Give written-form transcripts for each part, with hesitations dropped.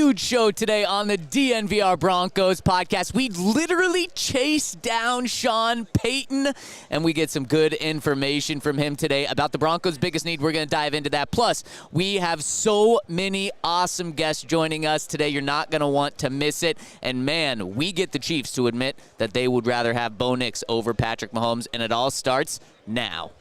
huge show today on the DNVR Broncos podcast. We literally chased down Sean Payton, and we get some good information from him today about the Broncos' biggest need. We're going to dive into that. Plus, we have so many awesome guests joining us today. You're not going to want to miss it. And, man, we get the Chiefs to admit that they would rather have Bo Nix over Patrick Mahomes, and it all starts now.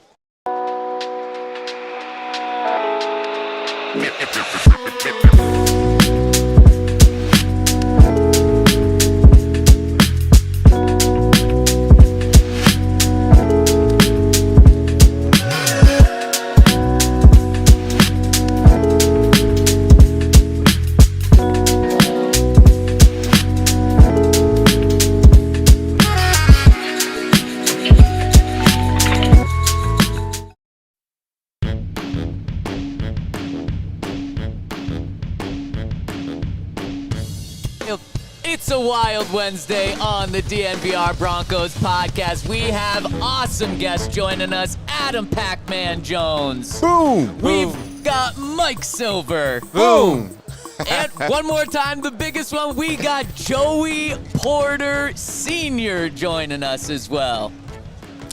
It's a wild Wednesday on the DNVR Broncos podcast. We have awesome guests joining us. Adam Pac-Man Jones. Boom. We've got Mike Silver. Boom. And one more time, the biggest one, we got Joey Porter Sr. joining us as well.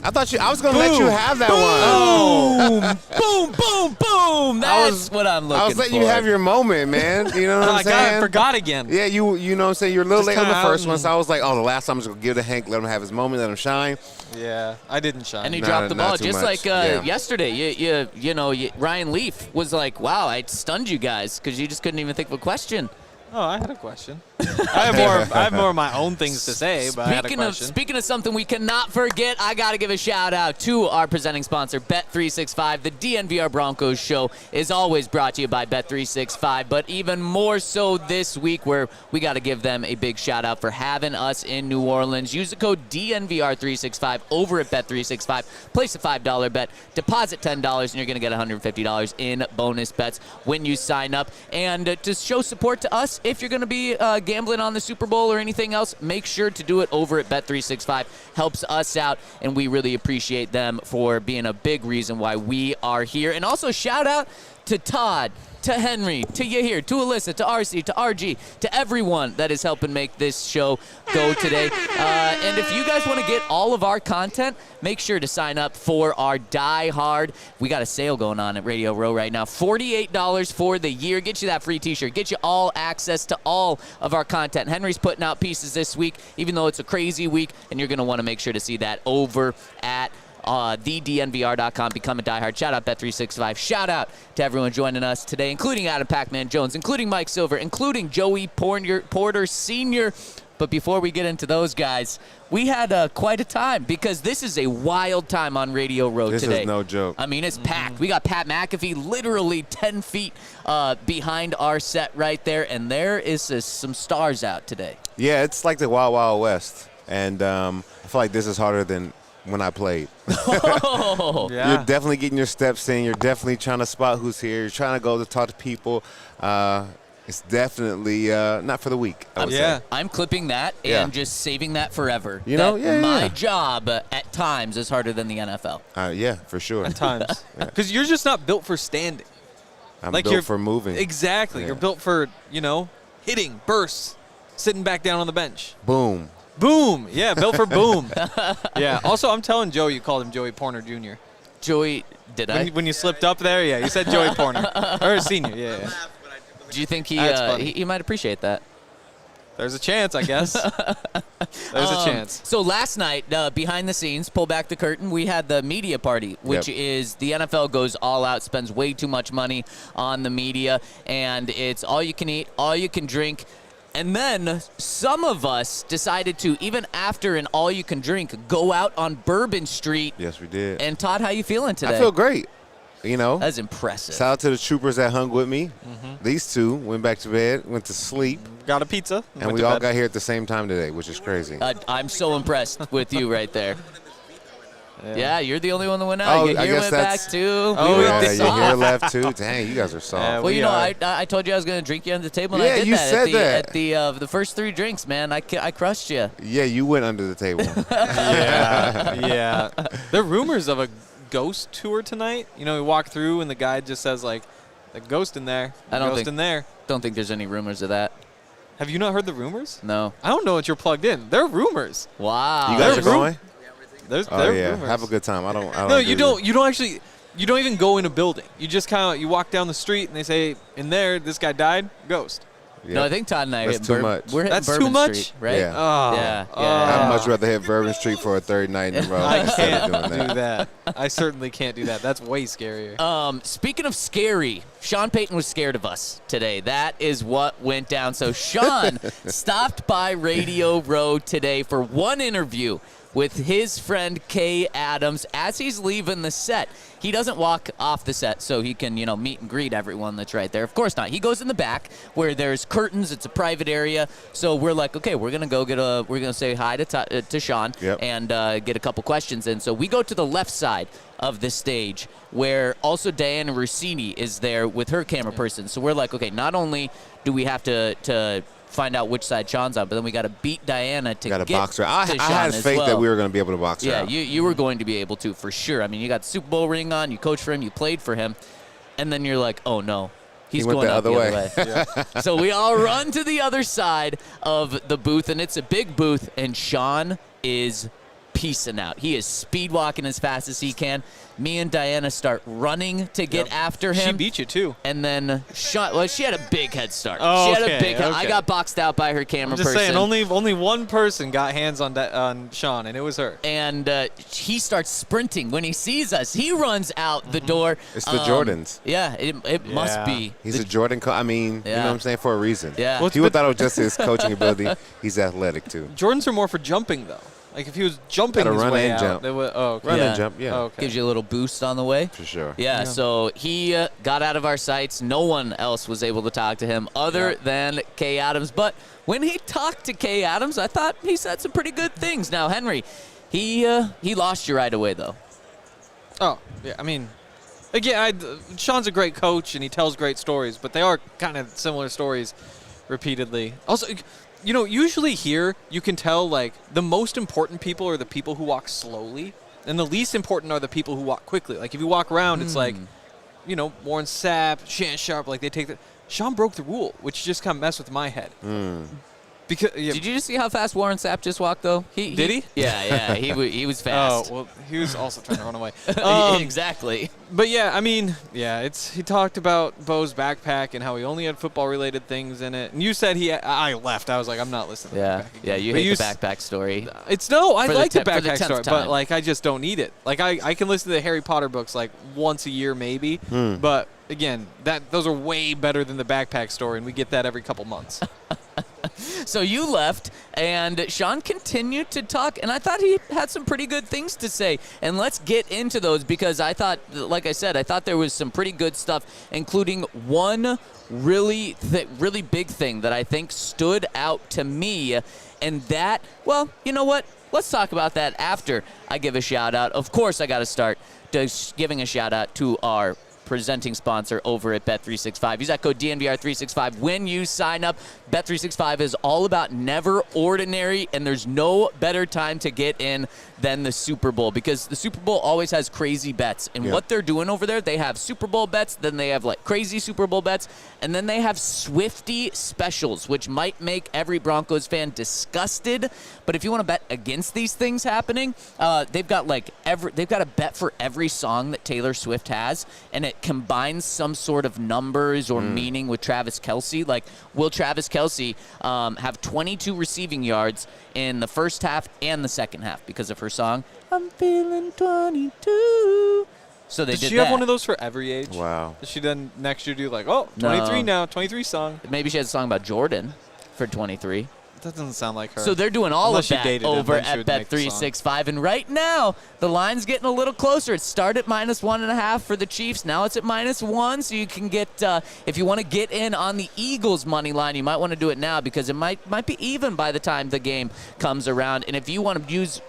I was going to let you have that one. Boom, boom, boom. That's what I'm looking for. I was letting you have your moment, man. You know what I'm saying? I forgot again. Yeah, you know what I'm saying? You're a little Just late on the kinda first one, so I was like, the last time I'm just going to give it to Hank, let him have his moment, let him shine. Yeah, I didn't shine. And he dropped the ball not too just much. like yesterday. Ryan Leaf was like, "Wow, I stunned you guys because you just couldn't even think of a question." Oh, I had a question. I have more of my own things to say, but I had a question. Speaking of something we cannot forget, I got to give a shout-out to our presenting sponsor, Bet365. The DNVR Broncos show is always brought to you by Bet365, but even more so this week where we got to give them a big shout-out for having us in New Orleans. Use the code DNVR365 over at Bet365. Place a $5 bet, deposit $10, and you're going to get $150 in bonus bets when you sign up. And to show support to us, if you're going to be gambling on the Super Bowl or anything else, make sure to do it over at Bet365. Helps us out, and we really appreciate them for being a big reason why we are here. And also shout out to Todd, to Henry, to Yahir, to Alyssa, to RC, to RG, to everyone that is helping make this show go today. And if you guys want to get all of our content, make sure to sign up for our Die Hard. We got a sale going on at Radio Row right now. $48 for the year. Get you that free t-shirt. Get you all access to all of our content. Henry's putting out pieces this week, even though it's a crazy week, and you're going to want to make sure to see that over at thednvr.com. Become a diehard. Shout out Bet365. Shout out to everyone joining us today, including Adam Pac-Man Jones, including Mike Silver, including Joey Porter Sr. But before we get into those guys, we had quite a time because this is a wild time on Radio Row today. This is no joke. I mean, it's packed. We got Pat McAfee literally 10 feet behind our set right there, and there is some stars out today. Yeah, it's like the Wild Wild West, and I feel like this is harder than when I played. Oh. Yeah. You're definitely getting your steps in. You're definitely trying to spot who's here. You're trying to go to talk to people. It's definitely not for the weak, I would say. I'm clipping that and just saving that forever. You know, my job at times is harder than the NFL. Yeah, for sure. At times. Because you're just not built for standing. I'm like built you're for moving. Exactly. Yeah. You're built for, hitting, bursts, sitting back down on the bench. Boom. Boom. Yeah, built for boom. Yeah. Also, I'm telling Joe you called him Joey Porter Jr. Joey, did I? When you slipped up there, you said Joey Porter. Or Senior, yeah. Do you think he might appreciate that? There's a chance, I guess. There's a chance. So last night, behind the scenes, pull back the curtain, we had the media party, which is the NFL goes all out, spends way too much money on the media, and it's all you can eat, all you can drink. And then some of us decided to, even after an all-you-can-drink, go out on Bourbon Street. Yes, we did. And Todd, how you feeling today? I feel great. That's impressive. Shout out to the troopers that hung with me. These two went back to bed, went to sleep. Got a pizza. And we all got here at the same time today, which is crazy. I'm so impressed with you right there. Yeah, you're the only one that went out. Your hair went back too. Your hair left too. Dang, you guys are soft. Well, I told you I was going to drink you under the table, and Yeah, I did you that said that. at the first 3 drinks, man. I crushed you. Yeah, you went under the table. Yeah. There are rumors of a ghost tour tonight. We walk through and the guy just says like, "The ghost in there." Don't think there's any rumors of that. Have you not heard the rumors? No. I don't know what you're plugged in. They're rumors. Wow. You guys are going? There's Yeah. rumors. Have a good time. I don't. No, you don't. You don't actually. You don't even go in a building. You just you walk down the street and they say, in there, this guy died, ghost. Yep. No, I think Todd and I That's too much. We're hitting That's Bourbon too much? Street, right? Yeah. Oh. Yeah. I'd much rather hit Bourbon Street for a third night in a row I instead of can't doing do that. that. I certainly can't do that. That's way scarier. Speaking of scary, Sean Payton was scared of us today. That is what went down. So Sean stopped by Radio Row today for one interview with his friend Kay Adams as he's leaving the set. He doesn't walk off the set so he can, meet and greet everyone that's right there. Of course not. He goes in the back where there's curtains. It's a private area. So we're like, okay, we're going to say hi to Sean and get a couple questions in. So we go to the left side of the stage where also Diana Rossini is there with her camera person. So we're like, okay, not only do we have to find out which side Sean's on, but then we got to beat Diana to get box her. I to Sean had as faith well. that we were going to be able to box her out. Yeah, you were going to be able to for sure. I mean, you got the Super Bowl ring on, you coached for him, you played for him, and then you're like, oh no, he's went going the out the other other way. So we all run to the other side of the booth, and it's a big booth, and Sean is peacing out. He is speed walking as fast as he can. Me and Diana start running to get after him. She beat you, too. And then Sean, she had a big head start. Oh, she had a big head. I okay. got boxed out by her camera I'm just person. saying, only one person got hands on Sean, and it was her. And he starts sprinting. When he sees us, he runs out the door. It's the Jordans. Yeah, it must be. He's a Jordan. I mean, you know what I'm saying, for a reason. Yeah. Well, People thought it was just his coaching ability. He's athletic, too. Jordans are more for jumping, though. Like, if he was jumping Gotta his run way and out, jump. they would, okay. Run Yeah. and jump, yeah. Oh, okay. Gives you a little boost on the way. For sure. Yeah, so he got out of our sights. No one else was able to talk to him other than Kay Adams. But when he talked to Kay Adams, I thought he said some pretty good things. Now, Henry, he lost you right away, though. Oh, yeah, I mean, again, Sean's a great coach, and he tells great stories, but they are kind of similar stories repeatedly. Also, usually here you can tell, like, the most important people are the people who walk slowly, and the least important are the people who walk quickly. Like, if you walk around, it's like, Warren Sapp, Shannon Sharp, like, they take the... Sean broke the rule, which just kind of messed with my head. Because Did you just see how fast Warren Sapp just walked, though? Did he? Yeah, he was fast. Oh, well, he was also trying to run away. Exactly. But yeah, I mean, he talked about Bo's backpack and how he only had football-related things in it. And you said I left. I was like, I'm not listening to the backpack again. Yeah, you But hate the backpack story. I like the for the backpack 10th story, time. but like I just don't need it. Like I can listen to the Harry Potter books like once a year maybe, but again, those are way better than the backpack story, and we get that every couple months. So you left, and Sean continued to talk, and I thought he had some pretty good things to say. And let's get into those because I thought, like I said, I thought there was some pretty good stuff, including one really big thing that I think stood out to me, and that, well, you know what? Let's talk about that after I give a shout-out. Of course, I got to start giving a shout-out to our presenting sponsor over at Bet365. Use that code DNVR365 when you sign up. Bet365 is all about never ordinary, and there's no better time to get in than the Super Bowl because the Super Bowl always has crazy bets. And what they're doing over there, they have Super Bowl bets, then they have like crazy Super Bowl bets, and then they have Swifty specials, which might make every Broncos fan disgusted. But if you want to bet against these things happening, they've got a bet for every song that Taylor Swift has, and it combines some sort of numbers or meaning with Travis Kelce. Like, will Travis Kelce have 22 receiving yards in the first half and the second half because of her song, I'm feeling 22. So they did Does she that. have one of those for every age? Wow. Does she then next year do like, 23 No. now, 23 song? Maybe she has a song about Jordan for 23. That doesn't sound like her. So they're doing all Unless of she that dated him, over then she at would make the song. Bet365. And right now, the line's getting a little closer. It started at -1.5 for the Chiefs. Now it's at -1. So you can get, if you want to get in on the Eagles money line, you might want to do it now because it might be even by the time the game comes around. And if you want to use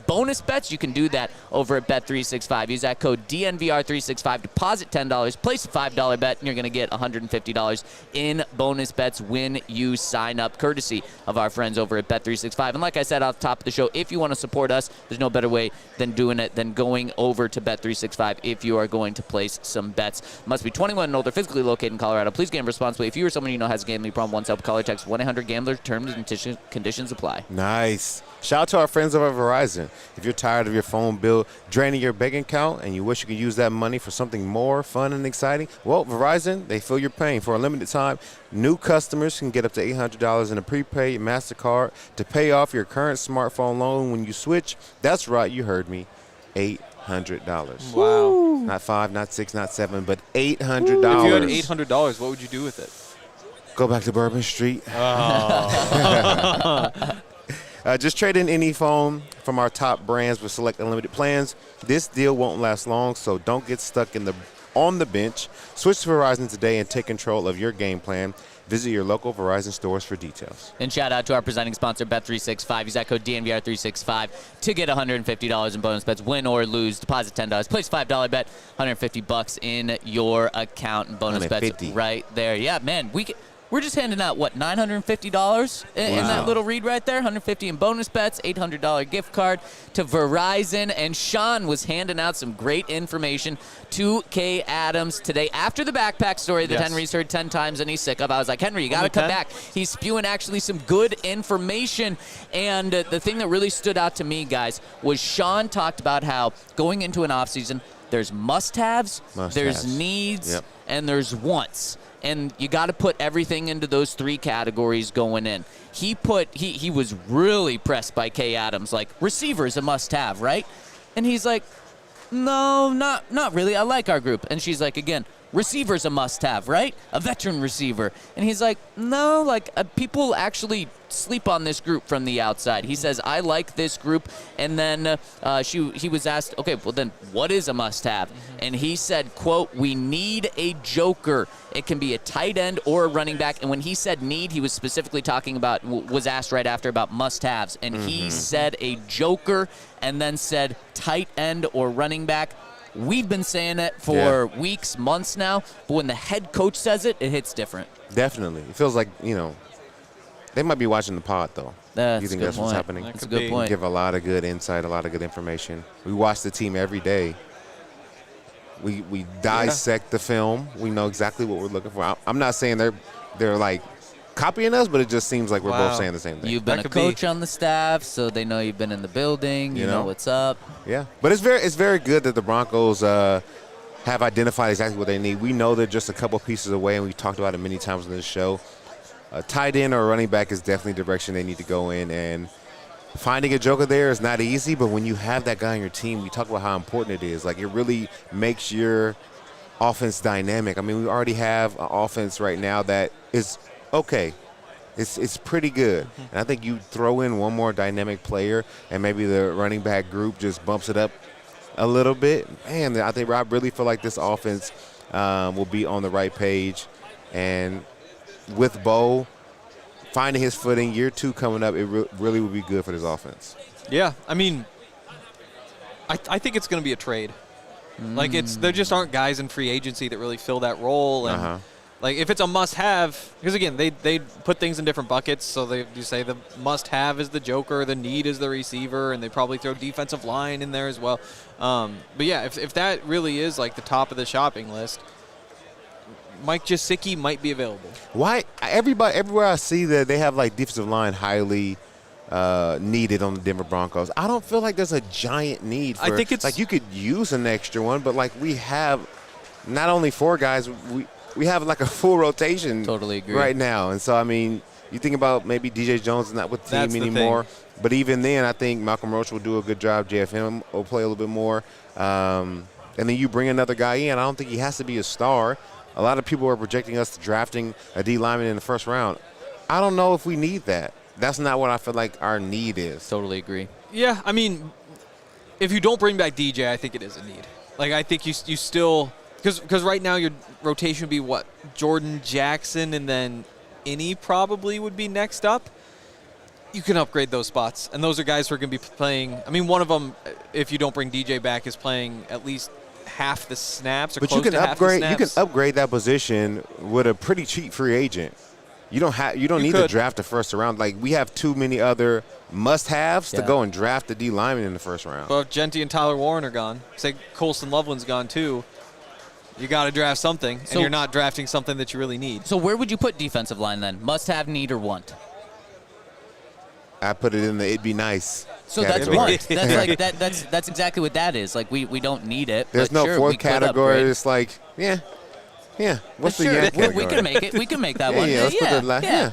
bonus bets, you can do that over at Bet365. Use that code DNVR365. Deposit $10. Place a $5 bet, and you're going to get $150 in bonus bets when you sign up, courtesy of of our friends over at Bet365. And like I said off the top of the show, if you want to support us, there's no better way than doing it than going over to Bet365 if you are going to place some bets. Must be 21 and older, physically located in Colorado. Please gamble responsibly. If you or someone you know has a gambling problem, once help, call or text 1-800-GAMBLER. Terms and conditions apply. Nice. Shout out to our friends over at Verizon. If you're tired of your phone bill draining your bank account and you wish you could use that money for something more fun and exciting, well, Verizon, they feel your pain. For a limited time, new customers can get up to $800 in a prepaid MasterCard to pay off your current smartphone loan when you switch. That's right, you heard me. $800. Wow. Not 5, not 6, not 7, but $800. If you had $800, what would you do with it? Go back to Bourbon Street. Just trade in any phone from our top brands with select unlimited plans. This deal won't last long, so don't get stuck on the bench. Switch to Verizon today and take control of your game plan. Visit your local Verizon stores for details. And shout out to our presenting sponsor, Bet365. Use that code DNVR365 to get $150 in bonus bets. Win or lose, deposit $10. Place $5 bet, $150 in your account. And bonus bets right there. Yeah, man, we're just handing out, what, $950 in that little read right there? $150 in bonus bets, $800 gift card to Verizon. And Sean was handing out some great information to Kay Adams today after the backpack story that Henry's heard 10 times and he's sick of. I was like, Henry, you got to come back. He's spewing actually some good information. And the thing that really stood out to me, guys, was Sean talked about how going into an offseason, there's must-haves, there's needs, and there's wants. And you got to put everything into those three categories going in. He was really pressed by Kay Adams, like, receiver is a must-have, right? And he's like, no, not really. I like our group. And she's like, again, receiver's a must-have, right? A veteran receiver. And he's like, no, like, people actually sleep on this group from the outside. He says, I like this group. And then he was asked, okay, well then what is a must-have? And he said, quote, we need a joker. It can be a tight end or a running back. And when he said need, he was specifically talking about, was asked right after about must-haves. And he said a joker and then said tight end or running back. We've been saying it for weeks, months now, but when the head coach says it, it hits different. Definitely. It feels like, they might be watching the pod, though. You think that's what's happening? That's a good point. Give a lot of good insight, a lot of good information. We watch the team every day. We dissect the film. We know exactly what we're looking for. I'm not saying they're like copying us, but it just seems like we're both saying the same thing. You've been a coach on the staff, so they know you've been in the building. You know what's up. Yeah, but it's very good that the Broncos have identified exactly what they need. We know they're just a couple pieces away, and we talked about it many times on this show. A tight end or a running back is definitely the direction they need to go in, and finding a joker there is not easy, but when you have that guy on your team, we talk about how important it is. Like, it really makes your offense dynamic. I mean, we already have an offense right now that is okay. It's pretty good. And I think you throw in one more dynamic player and maybe the running back group just bumps it up a little bit. Man, I really feel like this offense will be on the right page. And with Bo finding his footing, year 2 coming up, it really would be good for this offense. Yeah, I mean, I think it's going to be a trade. Like, there just aren't guys in free agency that really fill that role. And like, if it's a must-have, because again, they put things in different buckets. So you say the must-have is the joker, the need is the receiver, and they probably throw defensive line in there as well. But yeah, if that really is like the top of the shopping list, Mike Gesicki might be available. Why? Everywhere I see that they have like defensive line highly needed on the Denver Broncos. I don't feel like there's a giant need for, I think it's like, you could use an extra one, but like, we have not only 4 guys, we have like a full rotation right now. And so, I mean, you think about maybe DJ Jones is not with the team anymore. But even then, I think Malcolm Roach will do a good job. JFM will play a little bit more. And then you bring another guy in. I don't think he has to be a star. A lot of people are projecting us to drafting a D lineman in the first round. I don't know if we need that. That's not what I feel like our need is. Totally agree. Yeah, I mean, if you don't bring back DJ, I think it is a need. Like, I think you still – because right now your rotation would be what? Jordan Jackson and then Innie probably would be next up. You can upgrade those spots. And those are guys who are going to be playing – I mean, one of them, if you don't bring DJ back, is playing at least half the snaps or close to half the snaps. You can upgrade that position with a pretty cheap free agent. You don't need to draft the first round. Like, we have too many other must-haves to go and draft the D lineman in the first round. Well, if Genty and Tyler Warren are gone, say Colson Loveland's gone too, you got to draft something, and you're not drafting something that you really need. So where would you put defensive line then? Must-have, need, or want? I put it in the it'd be nice. So category. that's want. That's like that's exactly what that is. Like we don't need it. There's but no sure, fourth category. It's like, yeah. What's the category? We can make it. We can make that one. Let's put it yeah.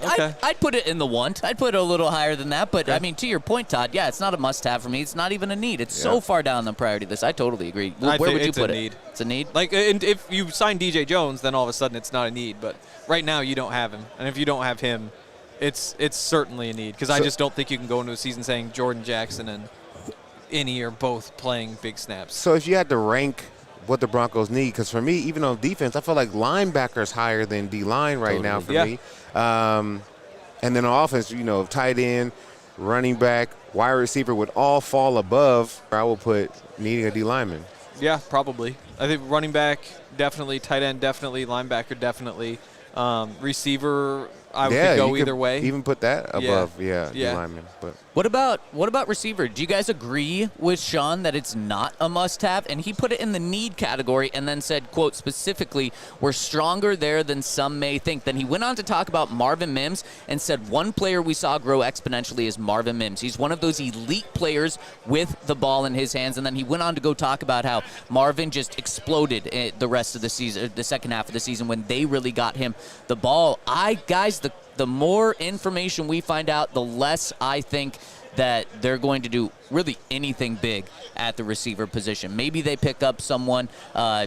Okay. I'd put it in the want. I'd put it a little higher than that. But I mean, to your point, Todd. Yeah, it's not a must-have for me. It's not even a need. It's so far down the priority list. I totally agree. Where would you put it? Need. It's a need. Like, and if you sign DJ Jones, then all of a sudden it's not a need. But right now you don't have him, and if you don't have him, it's certainly a need. Because I just don't think you can go into a season saying Jordan Jackson and Innie are both playing big snaps. So if you had to rank what the Broncos need, because for me, even on defense, I feel like linebackers higher than D-line right now for me. And then on offense, tight end, running back, wide receiver would all fall above. I will put needing a D lineman. Yeah, probably. I think running back, definitely. Tight end, definitely. Linebacker, definitely. Receiver, I could go either way. Even put that above, D lineman. But what about receiver? Do you guys agree with Sean that it's not a must-have? And he put it in the need category and then said, quote, specifically, we're stronger there than some may think. Then he went on to talk about Marvin Mims and said one player we saw grow exponentially is Marvin Mims. He's one of those elite players with the ball in his hands. And then he went on to go talk about how Marvin just exploded the rest of the season, the second half of the season when they really got him the ball. The more information we find out, the less I think that they're going to do really anything big at the receiver position. Maybe they pick up someone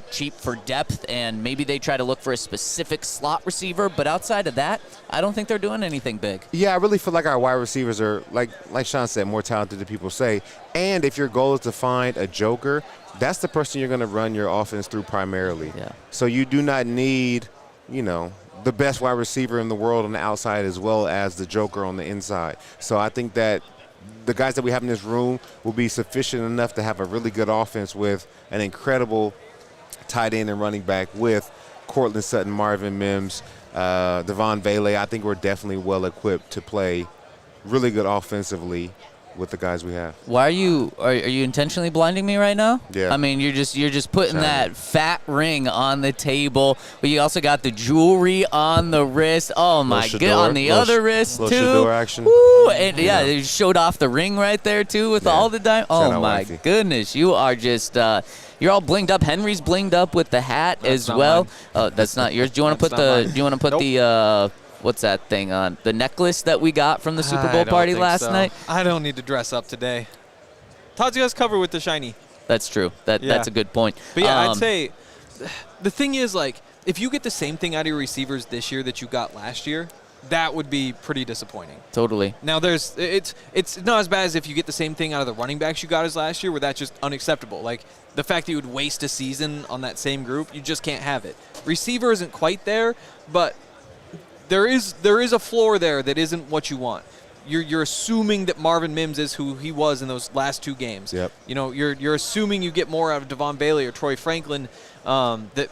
cheap for depth, and maybe they try to look for a specific slot receiver. But outside of that, I don't think they're doing anything big. Yeah, I really feel like our wide receivers are, like Sean said, more talented than people say. And if your goal is to find a joker, that's the person you're going to run your offense through primarily. Yeah. So you do not need, the best wide receiver in the world on the outside as well as the joker on the inside. So I think that the guys that we have in this room will be sufficient enough to have a really good offense with an incredible tight end and running back with Courtland Sutton, Marvin Mims, Devon Vele. I think we're definitely well equipped to play really good offensively with the guys we have. Why are you intentionally blinding me right now? Yeah. I mean, you're just putting that fat ring on the table, but you also got the jewelry on the wrist. Oh my god, on the other wrist too. Shador action. Woo! And they showed off the ring right there too with all the diamonds. Oh my goodness, you are just you're all blinged up. Henry's blinged up with the hat as well. Oh, that's not yours. Do you want to put the what's that thing on? The necklace that we got from the Super Bowl party last night? I don't need to dress up today. Todd's got us covered with the shiny. That's true. That's a good point. But yeah, I'd say the thing is, like, if you get the same thing out of your receivers this year that you got last year, that would be pretty disappointing. Totally. Now, it's not as bad as if you get the same thing out of the running backs you got as last year, where that's just unacceptable. Like, the fact that you would waste a season on that same group, you just can't have it. Receiver isn't quite there, but there is a floor there that isn't what you want. You're assuming that Marvin Mims is who he was in those last two games. Yep. You're assuming you get more out of Devon Bailey or Troy Franklin. That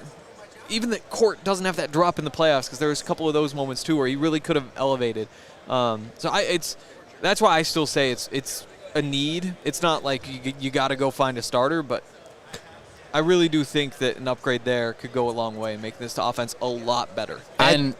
even that Court doesn't have that drop in the playoffs, because there was a couple of those moments too where he really could have elevated. That's why I still say it's a need. It's not like you got to go find a starter, but I really do think that an upgrade there could go a long way and make this offense a lot better. And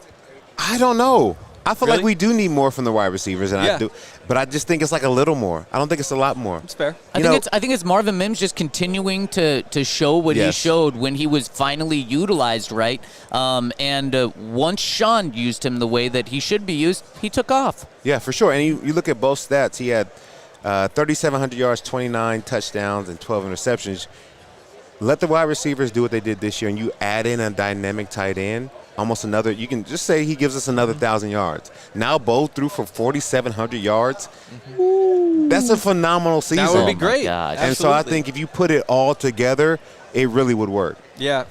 I don't know. I feel like we do need more from the wide receivers, and I do, but I just think it's like a little more. I don't think it's a lot more. It's fair. I think it's Marvin Mims just continuing to show what he showed when he was finally utilized right. And once Sean used him the way that he should be used, he took off. Yeah, for sure. And you look at both stats. He had 3,700 yards, 29 touchdowns, and 12 interceptions. Let the wide receivers do what they did this year, and you add in a dynamic tight end. Almost another, you can just say he gives us another 1,000 yards. Now Bo threw for 4,700 yards. That's a phenomenal season. That would be great. And so I think if you put it all together, it really would work. Yeah,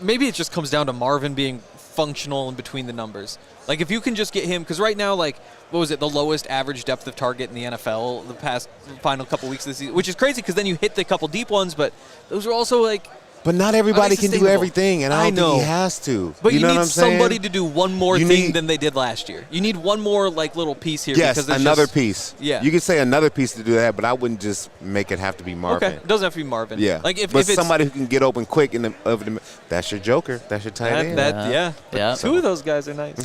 maybe it just comes down to Marvin being functional in between the numbers. Like, if you can just get him, because right now, like, what was it, the lowest average depth of target in the NFL the final couple weeks of the season, which is crazy because then you hit the couple deep ones, but those are also, like, But not everybody can do Unsustainable. everything, and I don't think he has to. But you know need what I'm saying? somebody to do one more You thing need- than they did last year. You need one more like little piece here. Yes, because there's another just- piece. Yeah. You could say another piece to do that, but I wouldn't just make it have to be Marvin. Okay, it doesn't have to be Marvin. Yeah. Like if but it's somebody who can get open quick that's your joker. That's your tight end. yeah. Yeah. Two of those guys are nice.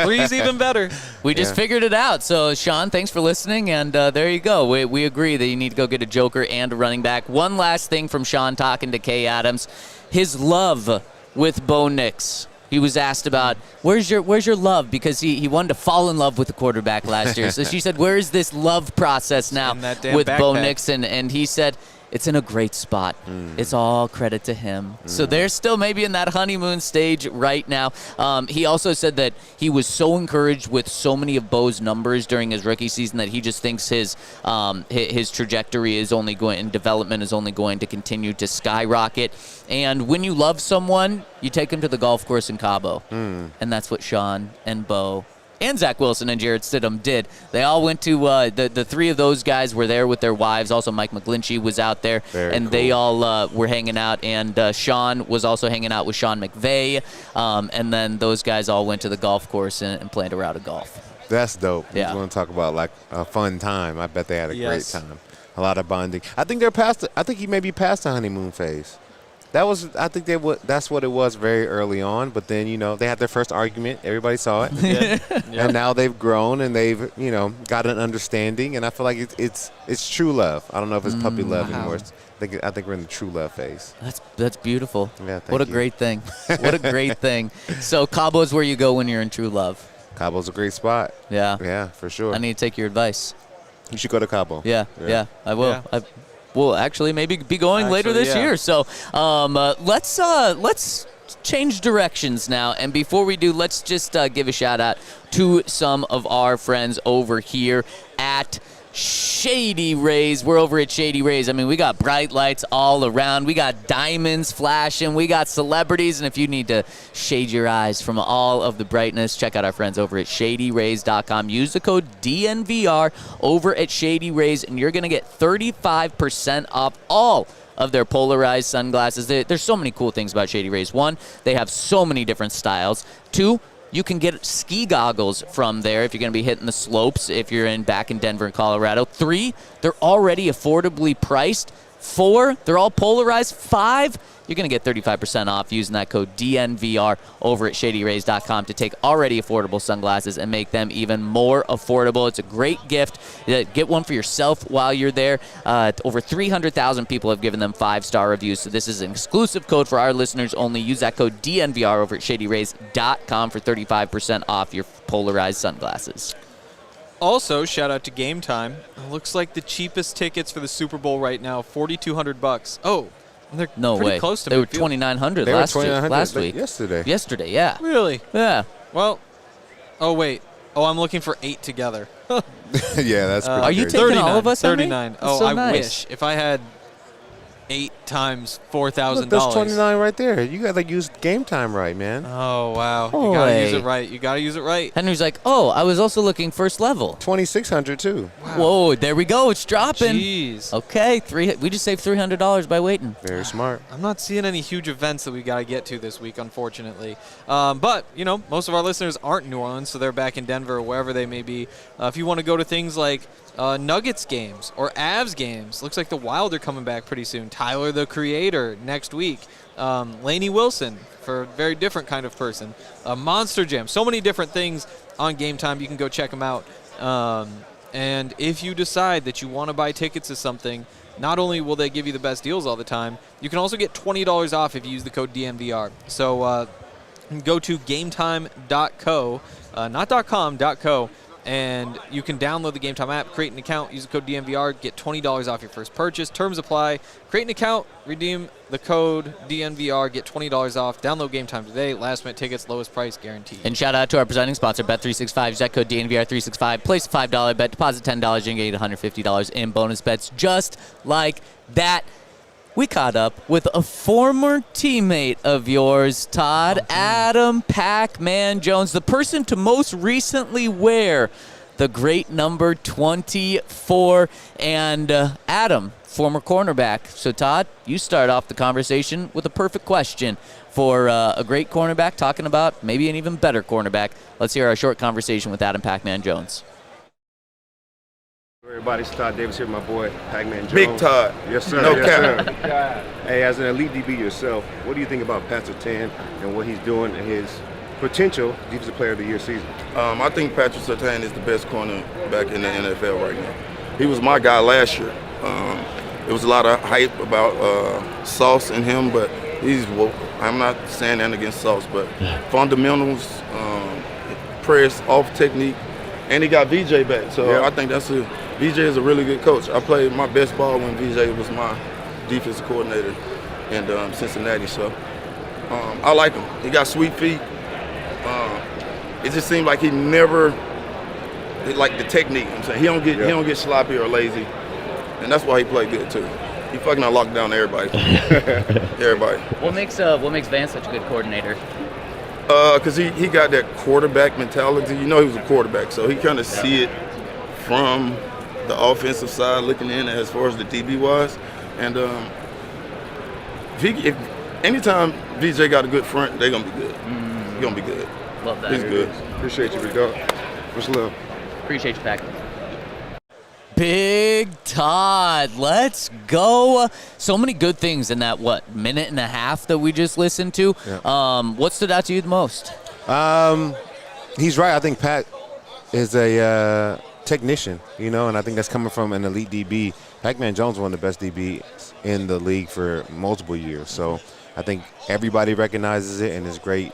Three's even better. We just figured it out. So, Sean, thanks for listening, and there you go. We agree that you need to go get a joker and a running back. One last thing from Sean talking to Kay Adams. His love with Bo Nix. He was asked about, where's your love? Because he wanted to fall in love with the quarterback last year. So she said, where is this love process now in that damn with Bo backpack. Nix? And he said, it's in a great spot. It's all credit to him. So they're still maybe in that honeymoon stage right now. He also said that he was so encouraged with so many of Bo's numbers during his rookie season that he just thinks his trajectory is only going, and development is only going to continue to skyrocket. And when you love someone, you take them to the golf course in Cabo. And that's what Sean and Bo and Zach Wilson and Jarrett Stidham did. They all went to the three of those guys were there with their wives. Also, Mike McGlinchey was out there, and cool. they all were hanging out. And Sean was also hanging out with Sean McVay. And then those guys all went to the golf course and played a round of golf. That's dope. Yeah. You want to talk about like a fun time? I bet they had a Yes. great time. A lot of bonding. I think they're past. I think he may be past the honeymoon phase. I think that's what it was very early on. But then they had their first argument. Everybody saw it. And now they've grown and they've got an understanding. And I feel like it's true love. I don't know if it's puppy love anymore. I think we're in the true love phase. That's beautiful. Yeah, thank what a you. great thing. What a great thing. So Cabo's where you go when you're in true love. Cabo's a great spot. Yeah. Yeah, for sure. I need to take your advice. You should go to Cabo. Yeah, I will. Yeah. I will actually maybe be going later this year. So let's change directions now. And before we do, let's just give a shout out to some of our friends over here at Shady Rays. We're over at Shady Rays. I mean, we got bright lights all around. We got diamonds flashing. We got celebrities. And if you need to shade your eyes from all of the brightness, check out our friends over at ShadyRays.com. Use the code DNVR over at Shady Rays, and you're going to get 35% off all of their polarized sunglasses. There's so many cool things about Shady Rays. One, they have so many different styles. Two, you can get ski goggles from there if you're going to be hitting the slopes if you're back in Denver and Colorado. 3, they're already affordably priced. 4, they're all polarized. 5, you're going to get 35% off using that code DNVR over at ShadyRays.com to take already affordable sunglasses and make them even more affordable. It's a great gift. Get one for yourself while you're there. Over 300,000 people have given them 5-star reviews, so this is an exclusive code for our listeners only. Use that code DNVR over at ShadyRays.com for 35% off your polarized sunglasses. Also, shout out to Game Time. It looks like the cheapest tickets for the Super Bowl right now, $4,200. Oh, they're No pretty way. close to They were midfield. $2,900 They were last $2,900 week. yesterday. Yesterday, yeah. Really? Yeah. Well, oh wait. Oh, I'm looking for 8 together. Yeah, that's pretty Are you crazy. taking all of us, Henry? 39. That's Oh, so I nice. wish. If I had 8 times $4,000. Look, that's 29 right there. You got to use Game Time right, man. Oh, wow. You got to use Boy. it right. You got to use it right. Henry's like, oh, I was also looking first level. 2,600 too. Whoa, there we go. It's dropping. Jeez. Okay, we just saved $300 by waiting. Very smart. I'm not seeing any huge events that we got to get to this week, unfortunately. But, most of our listeners aren't New Orleans, so they're back in Denver or wherever they may be. If you want to go to things like Nuggets games or Avs games, looks like the Wild are coming back pretty soon. Tyler, the Creator, next week. Laney Wilson, for a very different kind of person. Monster Jam. So many different things on Game Time. You can go check them out. And if you decide that you want to buy tickets to something, not only will they give you the best deals all the time, you can also get $20 off if you use the code DNVR. So go to gametime.co, not .com, .co, and you can download the Game Time app, create an account, use the code DNVR, get $20 off your first purchase. Terms apply. Create an account, redeem the code DNVR, get $20 off. Download Game Time today. Last minute tickets, lowest price guaranteed. And shout out to our presenting sponsor, Bet365. Use that code DNVR365. Place a $5 bet, deposit $10, and get $150 in bonus bets just like that. We caught up with a former teammate of yours, Todd, Adam Pac-Man Jones, the person to most recently wear the great number 24, and Adam, former cornerback. So, Todd, you start off the conversation with a perfect question for a great cornerback, talking about maybe an even better cornerback. Let's hear our short conversation with Adam Pac-Man Jones. Everybody, it's Todd Davis here, my boy, Pac-Man Jones. Big Todd. Yes, sir. No yes, cap. sir. Hey, as an elite DB yourself, what do you think about Pat Surtain and what he's doing in his potential Defensive Player of the Year season? I think Patrick Surtain is the best cornerback in the NFL right now. He was my guy last year. There was a lot of hype about Sauce and him, but he's woke. I'm not saying that against Sauce, but fundamentals, press, off technique, and he got VJ back. So I think VJ is a really good coach. I played my best ball when VJ was my defensive coordinator in Cincinnati. So I like him. He got sweet feet. It just seemed like he never, like the technique. I'm saying he don't get sloppy or lazy, and that's why he played good too. He fucking locked down everybody. Everybody. What makes Vance such a good coordinator? Because he got that quarterback mentality. You know he was a quarterback, so he kind of see it from the offensive side looking in as far as the DB was. And if anytime VJ got a good front, they're going to be good. He's going to be good. Love that. He's good. Appreciate you, big dog. Much love. Appreciate you, Pac. Big Todd, let's go. So many good things in that, minute and a half that we just listened to. Yeah. What stood out to you the most? He's right. I think Pat is a technician, and I think that's coming from an elite DB. Pac-Man Jones is one of the best DBs in the league for multiple years. So I think everybody recognizes it, and it's great.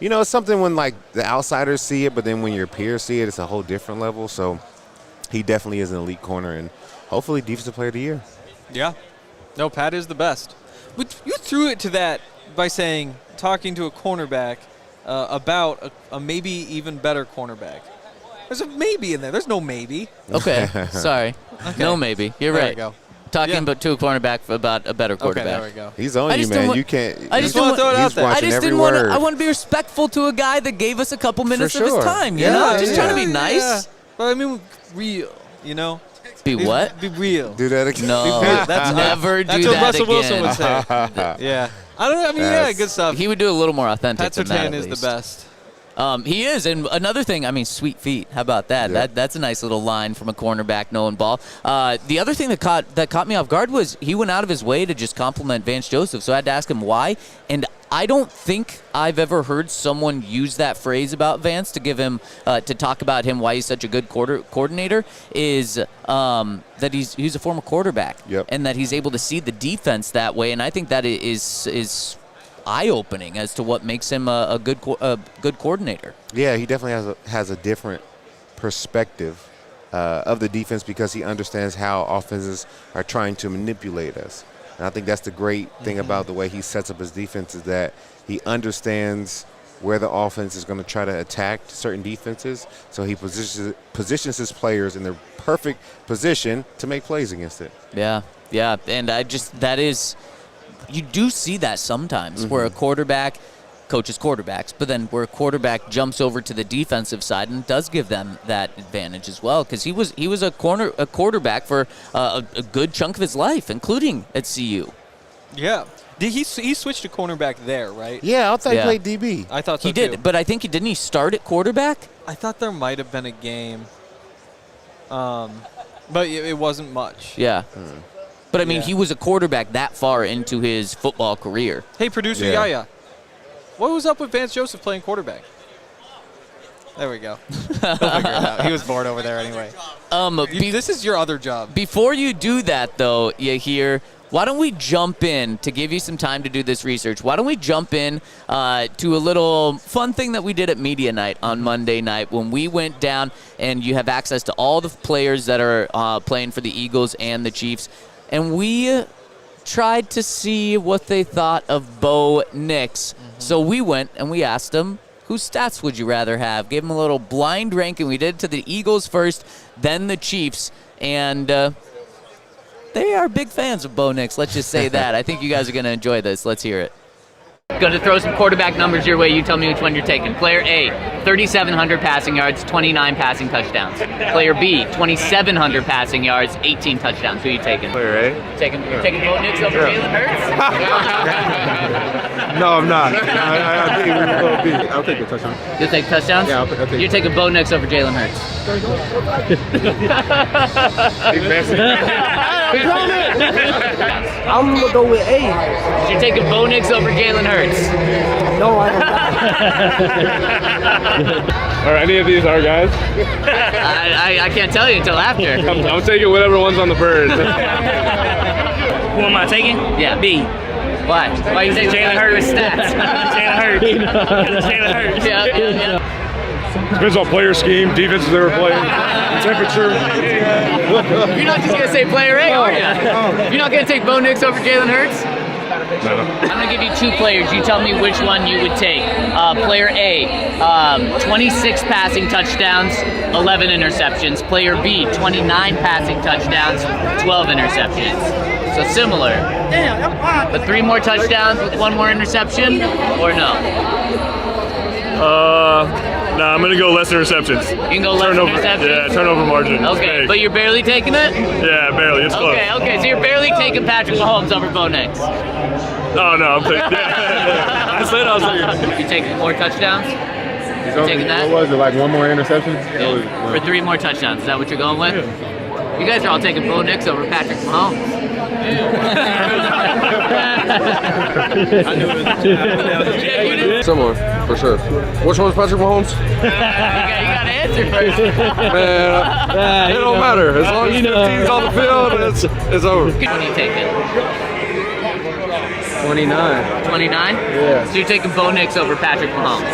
It's something when, the outsiders see it, but then when your peers see it, it's a whole different level. So he definitely is an elite corner, and hopefully Defensive Player of the Year. Yeah. No, Pat is the best. But you threw it to that by talking to a cornerback about a maybe even better cornerback. There's a maybe in there. There's no maybe. Okay. Sorry. Okay. No maybe. You're right. There we go. Talking about to a cornerback about a better quarterback. Okay, there we go. He's on you, man. You can't. I just want to throw it out there. I just didn't want to. I want to be respectful to a guy that gave us a couple minutes of his time. Just trying to be nice. Yeah. But I mean, real. Be what? Be real. Do that again. No, never do that's that what Russell again. Wilson would say. Yeah. Good stuff. He would do a little more authentic Pat than that. Surtain is the best. He is, and another thing, sweet feet. How about that? Yeah. That's a nice little line from a cornerback knowing ball. The other thing that caught me off guard was he went out of his way to just compliment Vance Jospeh, so I had to ask him why, and I don't think I've ever heard someone use that phrase about Vance to give him to talk about him why he's such a good coordinator is that he's a former quarterback, and that he's able to see the defense that way, and I think that is eye-opening as to what makes him a good coordinator. Yeah, he definitely has a different perspective of the defense because he understands how offenses are trying to manipulate us. And I think that's the great thing about the way he sets up his defense is that he understands where the offense is going to try to attack certain defenses, so he positions his players in the perfect position to make plays against it. Yeah, and you do see that sometimes where a quarterback coaches quarterbacks, but then where a quarterback jumps over to the defensive side and does give them that advantage as well, because he was a quarterback for a good chunk of his life, including at CU. Yeah. He switched to cornerback there, right? Yeah, I thought he played DB. I thought so he did, too. but I think didn't he start at quarterback? I thought there might have been a game, but it wasn't much. Yeah. But, he was a quarterback that far into his football career. Hey, producer Yaya, what was up with Vance Jospeh playing quarterback? There we go. He'll figure it out. He was bored over there anyway. This is your other job. Before you do that, though, why don't we jump in to give you some time to do this research? Why don't we jump in to a little fun thing that we did at Media Night on Monday night when we went down and you have access to all the players that are playing for the Eagles and the Chiefs. And we tried to see what they thought of Bo Nix. So we went and we asked them, whose stats would you rather have? Gave them a little blind ranking. We did it to the Eagles first, then the Chiefs. And they are big fans of Bo Nix. Let's just say that. I think you guys are going to enjoy this. Let's hear it. Going to throw some quarterback numbers your way. You tell me which one you're taking. Player A, 3,700 passing yards, 29 passing touchdowns. Player B, 2,700 passing yards, 18 touchdowns. Who are you taking? Player A. You're taking Bo Nix over Jalen Hurts? No, I'm not. I think we'll be. I'll take a touchdown. You'll take touchdowns? Yeah, I'll take You're taking Bo Nix over Jalen Hurts. I'm gonna go with A. You're taking Bo Nix over Jalen Hurts. No, I don't. Are any of these our guys? I can't tell you until after. I'm taking whatever one's on the bird. Who am I taking? Yeah. B. Why? Why you take Jalen Hurts stats? Jalen Hurts. Jalen Hurts. Yeah. Depends on player scheme, defenses they were playing, temperature. You're not just going to say player A, are you? You're not going to take Bo Nix over Jalen Hurts? No. I'm going to give you two players. You tell me which one you would take. Player A, 26 passing touchdowns, 11 interceptions. Player B, 29 passing touchdowns, 12 interceptions. So similar. But 3 more touchdowns with 1 more interception, or no? Nah, I'm gonna go less interceptions. You can go less interceptions? Yeah, turnover margin. Okay, but you're barely taking it? Yeah, barely. It's close. Okay, so you're barely taking Patrick Mahomes over Bo Nix. Oh, no, I'm taking. Yeah. I said I was taking. You taking more touchdowns? You taking that? What was it, like 1 more interception? Yeah. For 3 more touchdowns. Is that what you're going with? You guys are all taking Bo Nix over Patrick Mahomes. Similar, for sure. Which one's Patrick Mahomes? You got to answer first. Man, it don't matter. As long as 15's on the field, it's over. What are you taking? 29. 29? Yeah. So you're taking Bo Nix over Patrick Mahomes.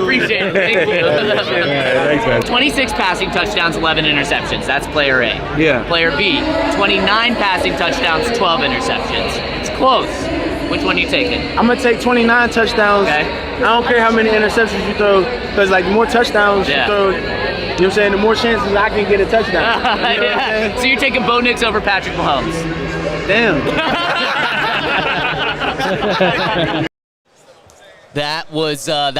Appreciate it. Thank you. Thanks, man. 26 passing touchdowns, 11 interceptions. That's player A. Yeah. Player B, 29 passing touchdowns, 12 interceptions. It's close. Which one are you taking? I'm gonna take 29 touchdowns. Okay. I don't care how many interceptions you throw, because like the more touchdowns you throw, you know what I'm saying, the more chances I can get a touchdown. You know what I'm saying? So you're taking Bo Nix over Patrick Mahomes. Damn. That was a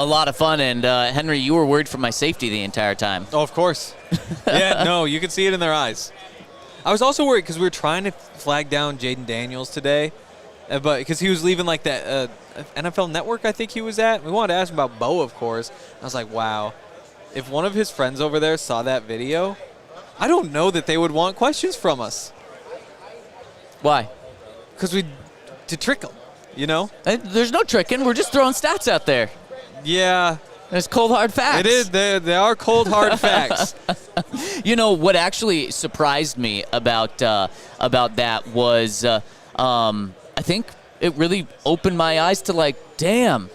lot of fun, and Henry, you were worried for my safety the entire time. Oh, of course. Yeah, no, you could see it in their eyes. I was also worried because we were trying to flag down Jaden Daniels today, but because he was leaving like that NFL Network I think he was at. We wanted to ask him about Bo, of course. I was like, wow, if one of his friends over there saw that video, I don't know that they would want questions from us. Why? Because to trick them, you know? There's no tricking. We're just throwing stats out there. Yeah. There's cold, hard facts. It is. They are cold, hard facts. You know, what actually surprised me about that was I think it really opened my eyes to, like, damn,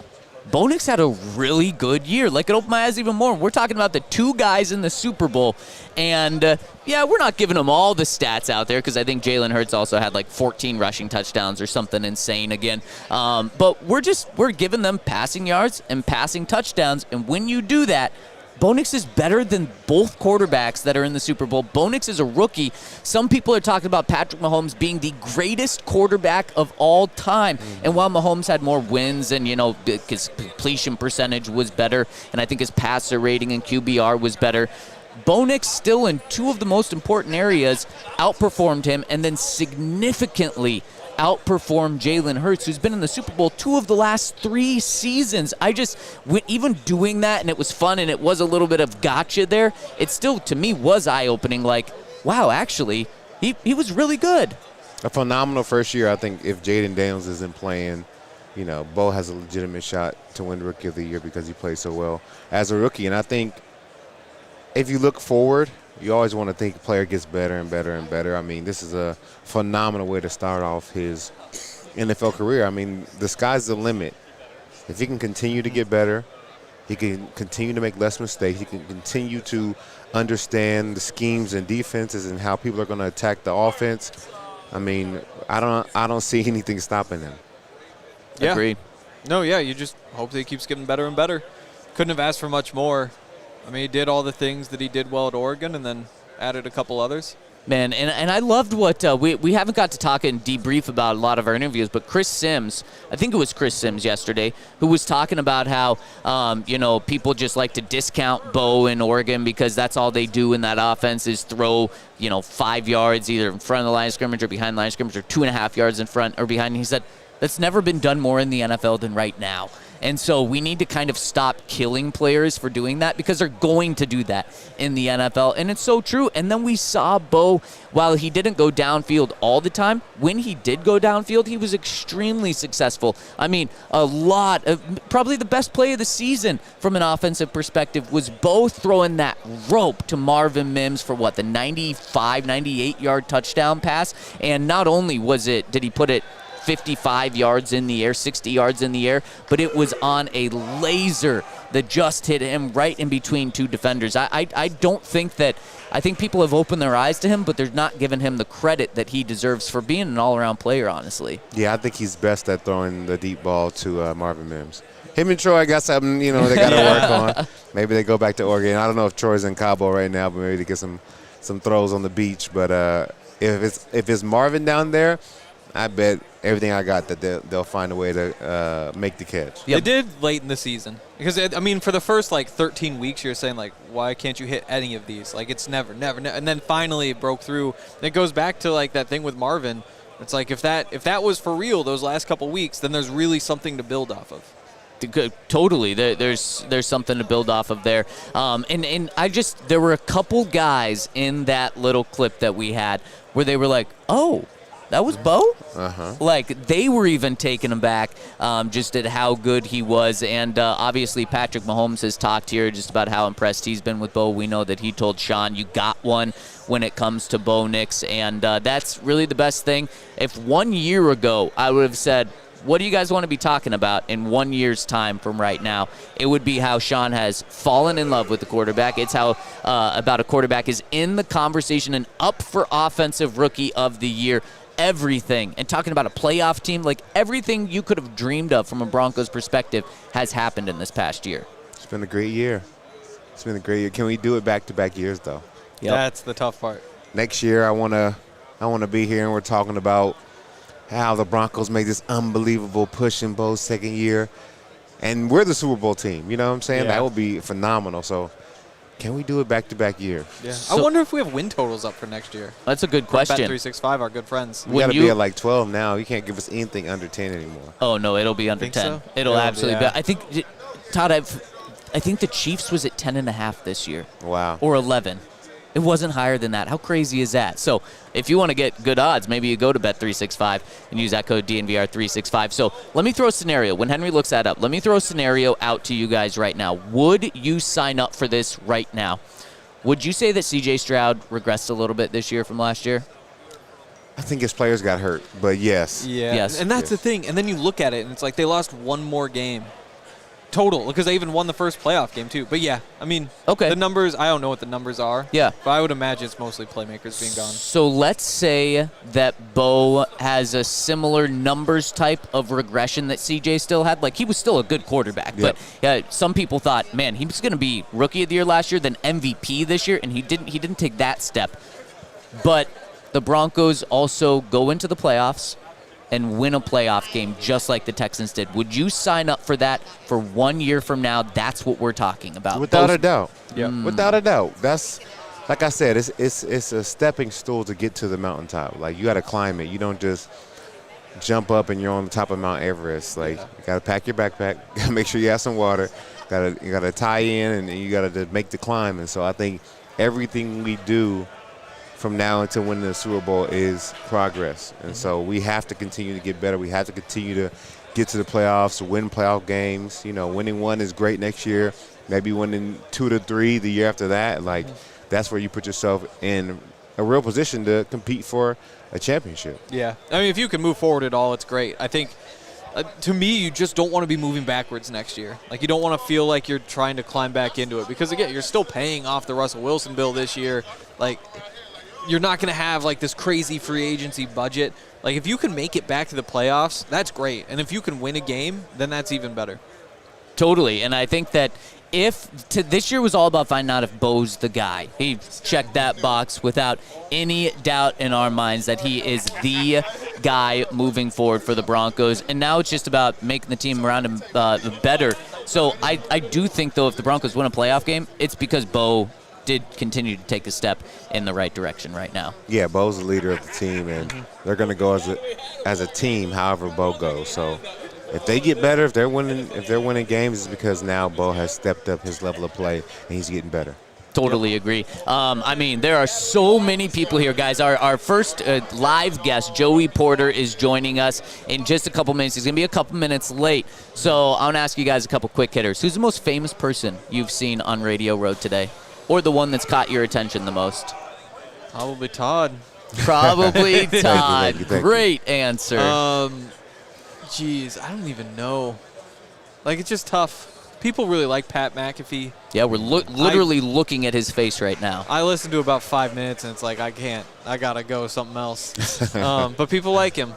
Bo Nix had a really good year. Like, it opened my eyes even more. We're talking about the 2 guys in the Super Bowl. And, yeah, we're not giving them all the stats out there because I think Jalen Hurts also had, like, 14 rushing touchdowns or something insane again. But we're giving them passing yards and passing touchdowns. And when you do that, Bo Nix is better than both quarterbacks that are in the Super Bowl. Bo Nix is a rookie. Some people are talking about Patrick Mahomes being the greatest quarterback of all time. And while Mahomes had more wins and, you know, his completion percentage was better, and I think his passer rating and QBR was better, Bo Nix still in 2 of the most important areas outperformed him and then significantly outperformed Jalen Hurts, who's been in the Super Bowl 2 of the last 3 seasons. Even doing that, and it was fun, and it was a little bit of gotcha there, it still, to me, was eye-opening, like, wow, actually, he was really good. A phenomenal first year. I think if Jaden Daniels isn't playing, you know, Bo has a legitimate shot to win Rookie of the Year because he played so well as a rookie. And I think if you look forward, you always want to think the player gets better and better and better. I mean, this is a phenomenal way to start off his NFL career. I mean, the sky's the limit. If he can continue to get better, he can continue to make less mistakes, he can continue to understand the schemes and defenses and how people are going to attack the offense. I mean, I don't see anything stopping him. Yeah. Agreed. No, yeah, you just hope that he keeps getting better and better. Couldn't have asked for much more. I mean, he did all the things that he did well at Oregon and then added a couple others. Man, and I loved what we haven't got to talk and debrief about a lot of our interviews, but Chris Sims, I think it was Chris Sims yesterday, who was talking about how, people just like to discount Bo in Oregon because that's all they do in that offense is throw, 5 yards either in front of the line of scrimmage or behind the line of scrimmage or 2.5 yards in front or behind. And he said, that's never been done more in the NFL than right now. And so we need to kind of stop killing players for doing that because they're going to do that in the NFL. And it's so true. And then we saw Bo, while he didn't go downfield all the time, when he did go downfield, he was extremely successful. I mean, probably the best play of the season from an offensive perspective was Bo throwing that rope to Marvin Mims for the 95, 98-yard touchdown pass. And not only did he put it 55 yards in the air, 60 yards in the air, but it was on a laser that just hit him right in between two defenders. I think people have opened their eyes to him, but they're not giving him the credit that he deserves for being an all-around player, honestly. Yeah, I think he's best at throwing the deep ball to Marvin Mims. Him and Troy got something, they got to work on. Maybe they go back to Oregon. I don't know if Troy's in Cabo right now, but maybe they get some throws on the beach. But if it's Marvin down there, I bet everything I got that they'll find a way to make the catch. They did late in the season. Because, for the first, 13 weeks, you're saying, why can't you hit any of these? It's never. And then finally it broke through. And it goes back to, that thing with Marvin. It's if that was for real those last couple weeks, then there's really something to build off of. Totally. There's something to build off of there. And there were a couple guys in that little clip that we had where they were like, oh, that was Bo? Uh-huh. They were even taken aback just at how good he was. And obviously Patrick Mahomes has talked here just about how impressed he's been with Bo. We know that he told Sean, you got one when it comes to Bo Nix. And that's really the best thing. If 1 year ago I would have said, what do you guys want to be talking about in 1 year's time from right now? It would be how Sean has fallen in love with the quarterback. It's how about a quarterback is in the conversation and up for Offensive Rookie of the Year. Everything, and talking about a playoff team, everything you could have dreamed of from a Broncos perspective has happened in this past year. It's been a great year. Can we do it back-to-back years, though? Yep. That's the tough part. Next year, I want to be here, and we're talking about how the Broncos made this unbelievable push in Bo's second year, and we're the Super Bowl team. You know what I'm saying? Yeah. That would be phenomenal. So can we do it back-to-back year? Yeah. I wonder if we have win totals up for next year. That's a good question. Bet365, our good friends. We got to be at 12 now. You can't give us anything under 10 anymore. Oh, no, it'll be under 10. So? It'll absolutely be. I think, Todd, I think the Chiefs was at 10.5 this year. Wow. Or 11. It wasn't higher than that. How crazy is that? So if you want to get good odds, maybe you go to Bet365 and use that code DNVR365. So let me throw a scenario. When Henry looks that up, let me throw a scenario out to you guys right now. Would you sign up for this right now? Would you say that C.J. Stroud regressed a little bit this year from last year? I think his players got hurt, but yes. Yeah. Yes. And that's the thing. And then you look at it, and it's they lost one more game. Total, because they even won the first playoff game, too. But, yeah, okay. The numbers, I don't know what the numbers are. Yeah. But I would imagine it's mostly playmakers being gone. So let's say that Bo has a similar numbers type of regression that CJ still had. He was still a good quarterback. Yep. But some people thought, man, he was going to be Rookie of the Year last year, then MVP this year, and he didn't take that step. But the Broncos also go into the playoffs and win a playoff game just like the Texans did. Would you sign up for that for 1 year from now? That's what we're talking about. Without a doubt. Yeah. Without a doubt. That's, like I said, it's a stepping stool to get to the mountaintop. You got to climb it. You don't just jump up and you're on the top of Mount Everest. You got to pack your backpack. Got to make sure you have some water. You got to tie in and you got to make the climb. And so I think everything we do from now until winning the Super Bowl is progress. And so we have to continue to get better. We have to continue to get to the playoffs, win playoff games. Winning one is great next year. Maybe winning 2 to 3 the year after that. That's where you put yourself in a real position to compete for a championship. Yeah. If you can move forward at all, it's great. I think, to me, you just don't want to be moving backwards next year. You don't want to feel like you're trying to climb back into it. Because, again, you're still paying off the Russell Wilson bill this year. You're not going to have this crazy free agency budget. If you can make it back to the playoffs, that's great. And if you can win a game, then that's even better. Totally. And I think that this year was all about finding out if Bo's the guy. He checked that box without any doubt in our minds that he is the guy moving forward for the Broncos. And now it's just about making the team around him better. So I do think, though, if the Broncos win a playoff game, it's because Bo did continue to take a step in the right direction right now. Yeah, Bo's the leader of the team, and they're going to go as a team however Bo goes. So if they get better, if they're winning games, it's because now Bo has stepped up his level of play, and he's getting better. Totally agree. I mean, there are so many people here, guys. Our first live guest, Joey Porter, is joining us in just a couple minutes. He's going to be a couple minutes late. So I want to ask you guys a couple quick hitters. Who's the most famous person you've seen on Radio Road today? Or the one that's caught your attention the most? Probably Todd. Probably Todd. Thank you. Great answer. Geez, I don't even know. Like, it's just tough. People really like Pat McAfee. Yeah, we're literally looking at his face right now. I listened to about 5 minutes, and it's like, I can't. I got to go something else. But people like him.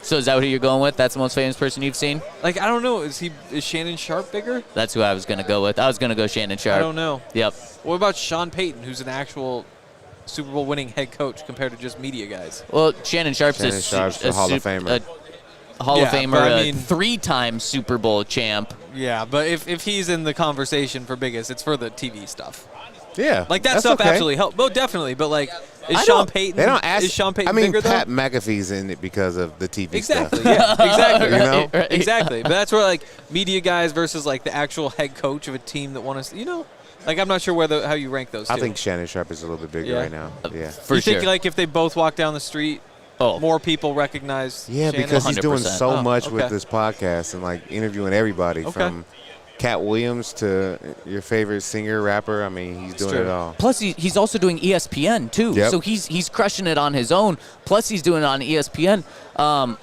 So is that who you're going with? That's the most famous person you've seen? Like, I don't know. Is Shannon Sharp bigger? That's who I was going to go with. I was going to go Shannon Sharp. I don't know. Yep. What about Sean Payton, who's an actual Super Bowl winning head coach compared to just media guys? Well, Shannon Sharp's a Hall of Famer. Hall of Famer, I mean, 3-time Super Bowl champ. Yeah, but if he's in the conversation for biggest, it's for the TV stuff. Yeah, like that stuff actually helps. Well, definitely, but like, is Sean Payton? They don't ask. Is Sean Payton I mean, bigger Pat though? McAfee's in it because of the TV stuff. Exactly. Yeah. Exactly. You know? Right. Exactly. But that's where like media guys versus like the actual head coach of a team that want to, like I'm not sure how you rank those two. I think Shannon Sharp is a little bit bigger right now. Yeah, for you sure. think like if they both walk down the street, more people recognize? Yeah, Shannon? because he's doing 100%. so much with this podcast and like interviewing everybody from Cat Williams to your favorite singer, rapper. I mean, he's doing it all. Plus, he's also doing ESPN, too. Yep. So he's crushing it on his own. Plus, he's doing it on ESPN.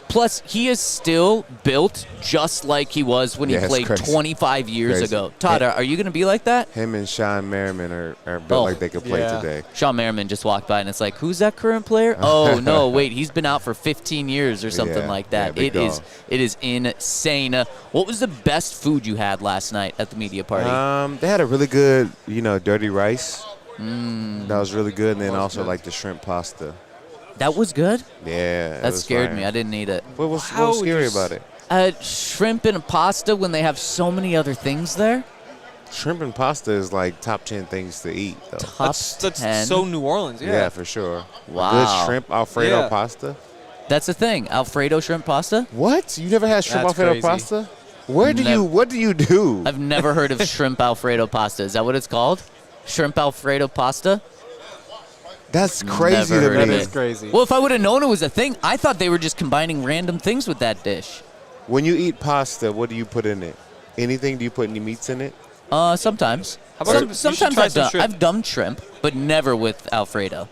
Plus, he is still built just like he was when he played 25 years ago. Todd, are you going to be like that? Him and Sean Merriman are built like they could play today. Sean Merriman just walked by, and it's like, who's that current player? Oh, no, wait, he's been out for 15 years or something like that. Yeah, it is insane. What was the best food you had last night at the media party? They had a really good, dirty rice. That was really good, and then also like the shrimp pasta. That was good? Yeah. That scared me. I didn't eat it. What was scary about it? Shrimp and pasta when they have so many other things there? Shrimp and pasta is like top 10 things to eat, though. That's 10? so New Orleans, Yeah, for sure. Wow. Good shrimp Alfredo pasta. That's the thing. Alfredo shrimp pasta? What? You never had shrimp Alfredo pasta? What do you do? I've never heard of shrimp Alfredo pasta. Is that what it's called? Shrimp Alfredo pasta? That's crazy to me. That is crazy. Well, if I would have known it was a thing, I thought they were just combining random things with that dish. When you eat pasta, what do you put in it? Anything? Do you put any meats in it? Sometimes. How about Sometimes I've done shrimp, but never with Alfredo.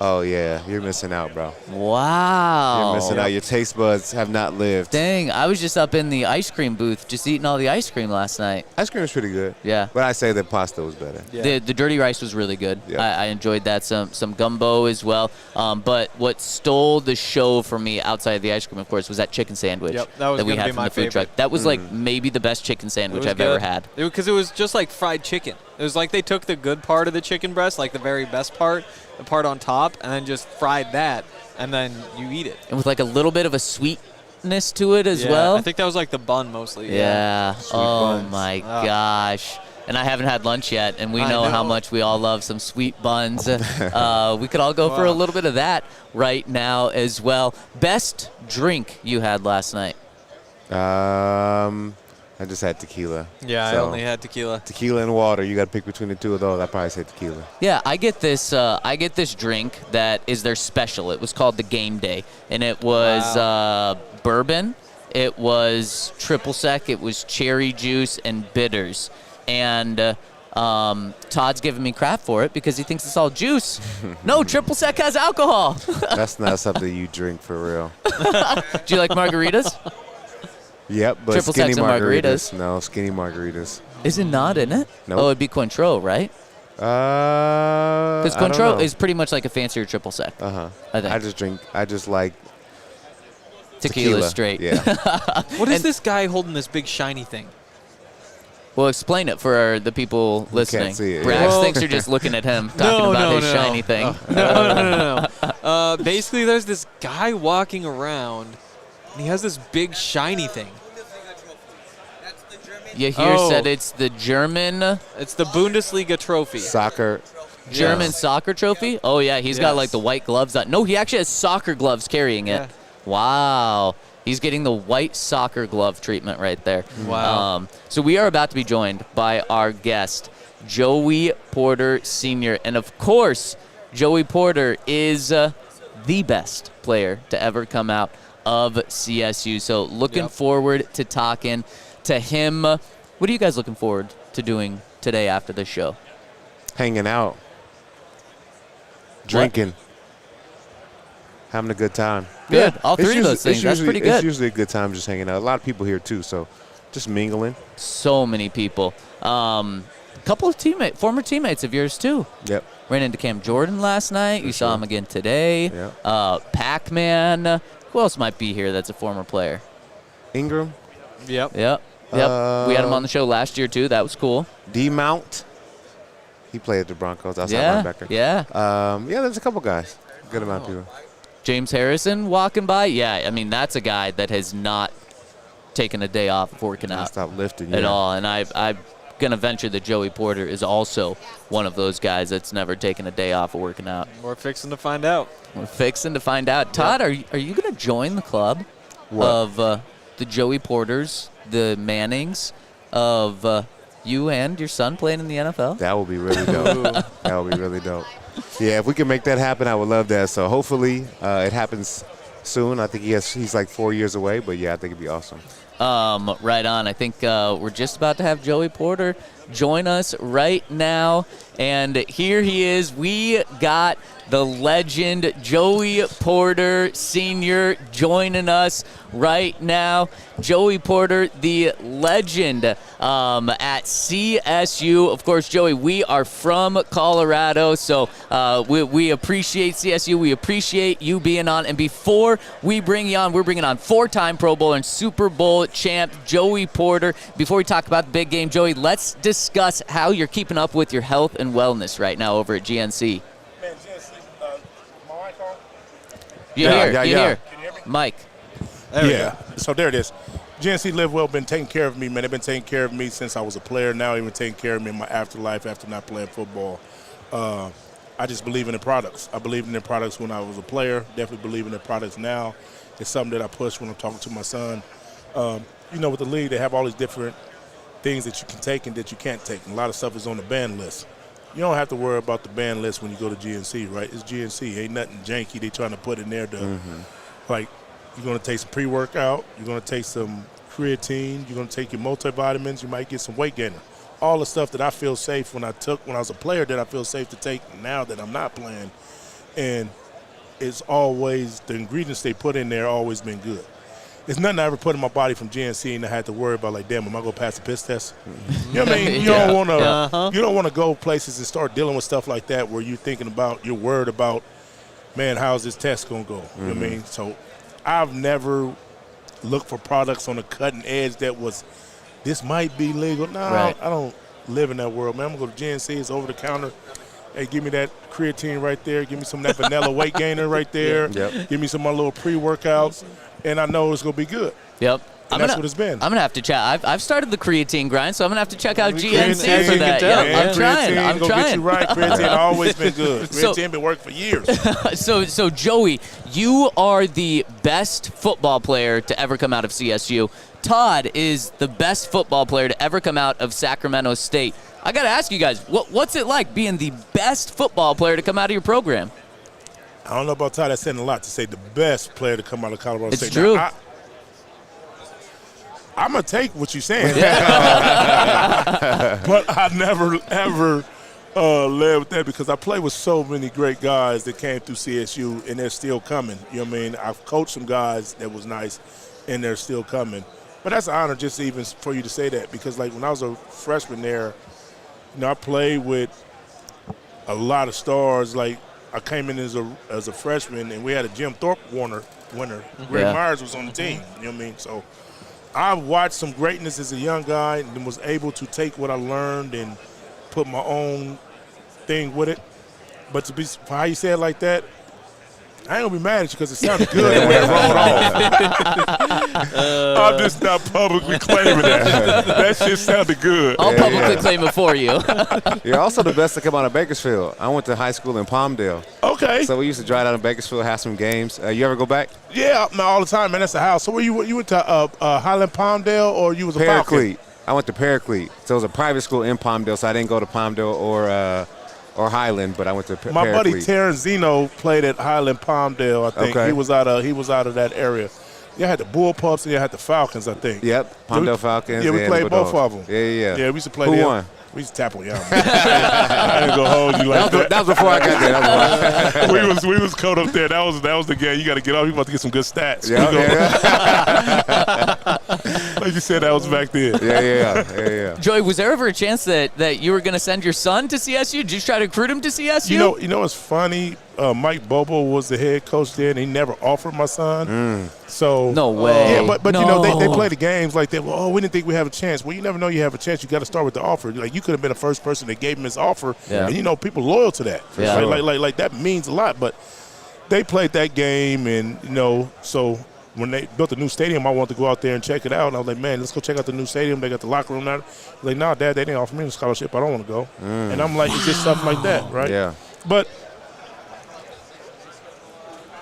Oh, yeah. You're missing out, bro. Wow. You're missing out. Your taste buds have not lived. Dang, I was just up in the ice cream booth just eating all the ice cream last night. Ice cream was pretty good. Yeah. But I say the pasta was better. Yeah. The dirty rice was really good. Yeah. I enjoyed that. Some gumbo as well. But what stole the show for me outside of the ice cream, of course, was that chicken sandwich that we had be from my the food favorite. truck. That was like maybe the best chicken sandwich I've ever had. Because it was just like fried chicken. It was like they took the good part of the chicken breast, like the very best part, the part on top, and then just fried that, and then you eat it. And with like a little bit of a sweetness to it as well. I think that was like the bun mostly. Yeah. Oh, buns. my gosh. And I haven't had lunch yet, and we know how much we all love some sweet buns. We could all go for a little bit of that right now as well. Best drink you had last night? I just had tequila. Yeah, So, I only had tequila. Tequila and water. You got to pick between the two of those. I probably say tequila. Yeah, I get this drink that is their special. It was called the Game Day, and it was bourbon, it was triple sec, it was cherry juice and bitters. And Todd's giving me crap for it because he thinks it's all juice. No, triple sec has alcohol. That's not something you drink for real. Do you like margaritas? Yep, but Triple skinny sex and margaritas. No, skinny margaritas. Is it not in it? Nope. Oh, it'd be Cointreau, right? Because I don't Cointreau know. is pretty much like a fancier triple sec. Uh-huh. I think. I just like Tequila straight. Yeah. What is this guy holding this big shiny thing? Well, explain it for the people listening. Can't see it, Brax yeah. thinks you're just looking at him talking about his shiny thing. No. Basically, there's this guy walking around, and he has this big shiny thing. You here said it's the German It's the Bundesliga trophy. Soccer. German soccer trophy? Oh, yeah, he's got like the white gloves on. No, he actually has soccer gloves carrying it. Yeah. Wow. He's getting the white soccer glove treatment right there. Wow. So we are about to be joined by our guest, Joey Porter Sr. And, of course, Joey Porter is the best player to ever come out of CSU. So looking forward to talking to him. What are you guys looking forward to doing today after the show? Hanging out. Drinking. Having a good time. Good. All three of those things. That's pretty good. It's usually a good time just hanging out. A lot of people here, too, so just mingling. So many people. A couple of former teammates of yours, too. Yep. Ran into Cam Jordan last night. You saw him again today. Yep. Pac-Man. Who else might be here that's a former player? Ingram. Yep. We had him on the show last year, too. That was cool. D-Mount. He played at the Broncos, outside linebacker. Yeah. There's a couple guys. Good amount of people. James Harrison walking by. Yeah, I mean, that's a guy that has not taken a day off of working out Stop lifting at all. And I'm going to venture that Joey Porter is also one of those guys that's never taken a day off of working out. We're fixing to find out. We're fixing to find out. Todd, are you going to join the club of the Joey Porters, the Mannings, of you and your son playing in the NFL? That would be really dope. That would be really dope. Yeah, if we can make that happen, I would love that. So hopefully it happens soon. I think he's like 4 years away, but yeah, I think it'd be awesome. Right on. I think we're just about to have Joey Porter join us right now. And here he is. We got the legend Joey Porter Sr. joining us right now. Joey Porter, the legend at CSU. Of course, Joey, we are from Colorado, so we appreciate CSU. We appreciate you being on. And before we bring you on, we're bringing on four-time Pro Bowler and Super Bowl champ Joey Porter. Before we talk about the big game, Joey, let's discuss how you're keeping up with your health and wellness right now over at GNC. Man, GNC, my mic on? You're here. Can you hear me? Mike. So there it is. GNC Live Well been taking care of me, man. They've been taking care of me since I was a player. Now they've been taking care of me in my afterlife after not playing football. I just believe in the products. I believed in the products when I was a player. Definitely believe in the products now. It's something that I push when I'm talking to my son. With the league, they have all these different things that you can take and that you can't take. And a lot of stuff is on the ban list. You don't have to worry about the ban list when you go to GNC, right? It's GNC. Ain't nothing janky they trying to put in there to, like, you're going to take some pre-workout, you're going to take some creatine, you're going to take your multivitamins, you might get some weight gainer. All the stuff that I feel safe when I was a player that I feel safe to take now that I'm not playing. And it's always, the ingredients they put in there always been good. It's nothing I ever put in my body from GNC and I had to worry about, like, damn, am I going to pass the piss test? You know what I mean? You don't want to go places and start dealing with stuff like that where you're thinking about, you're worried about, man, how's this test going to go? You know what I mean? So I've never looked for products on the cutting edge that was, this might be legal. No, I don't live in that world, man. I'm going to go to GNC. It's over the counter. Hey, give me that creatine right there. Give me some of that vanilla weight gainer right there. Give me some of my little pre-workouts. And I know it's going to be good. Yep. And that's what it's been. I'm going to have to check. I've started the creatine grind, so I'm going to have to check out GNC for that. Yeah, I'm trying. I'm trying. Get you right. Creatine always been good. Creatine been working for years. So Joey, you are the best football player to ever come out of CSU. Todd is the best football player to ever come out of Sacramento State. I got to ask you guys, what's it like being the best football player to come out of your program? I don't know about Todd. That's saying a lot to say the best player to come out of Colorado State. It's true. Now, I'm going to take what you're saying. But I never, ever led with that because I play with so many great guys that came through CSU, and they're still coming. You know what I mean? I've coached some guys that was nice, and they're still coming. But that's an honor just even for you to say that because, like, when I was a freshman there, I played with a lot of stars. Like, I came in as a freshman, and we had a Jim Thorpe winner. Greg Myers was on the team. You know what I mean? So I watched some greatness as a young guy and was able to take what I learned and put my own thing with it. But for how you say it like that, I ain't gonna be mad at you because it sounded good the way it rolled off. I'm just not publicly claiming that. That shit sounded good. I'll publicly claim it for you. You're also the best to come out of Bakersfield. I went to high school in Palmdale. Okay. So we used to drive out in Bakersfield, have some games. You ever go back? Yeah, no, all the time, man. That's the house. So where you went to Highland Palmdale, or you was a Paraclete. Falcon? I went to Paraclete. So it was a private school in Palmdale, so I didn't go to Palmdale or Highland, but I went to Paraclete. My buddy Terrence Zeno played at Highland Palmdale, I think. Okay. He was out of that area. You had the Bullpups and you had the Falcons, I think. Yep, Palmdale Falcons. Yeah, we and played both of them. Yeah. Yeah, we used to play Who them. won? We used to tap on y'all. I ain't gonna hold you like that. That was before I got there. we was caught up there. That was the game. You got to get off. You about to get some good stats. Yeah. Like you said, that was back then. Yeah. Joey, was there ever a chance that you were going to send your son to CSU? Did you try to recruit him to CSU? You know what's funny? Mike Bobo was the head coach there, and he never offered my son. So no way. Yeah, but no. you know they play the games like that. Well, we didn't think we have a chance. Well, you never know you have a chance. You got to start with the offer. Like you could have been the first person that gave him his offer, and you know people loyal to that. Yeah. Like that means a lot. But they played that game, and you know so. When they built the new stadium, I wanted to go out there and check it out. And I was like, man, let's go check out the new stadium. They got the locker room now. Like, nah, Dad, they didn't offer me a scholarship. I don't want to go. And I'm like, it's just stuff like that, right? Yeah. But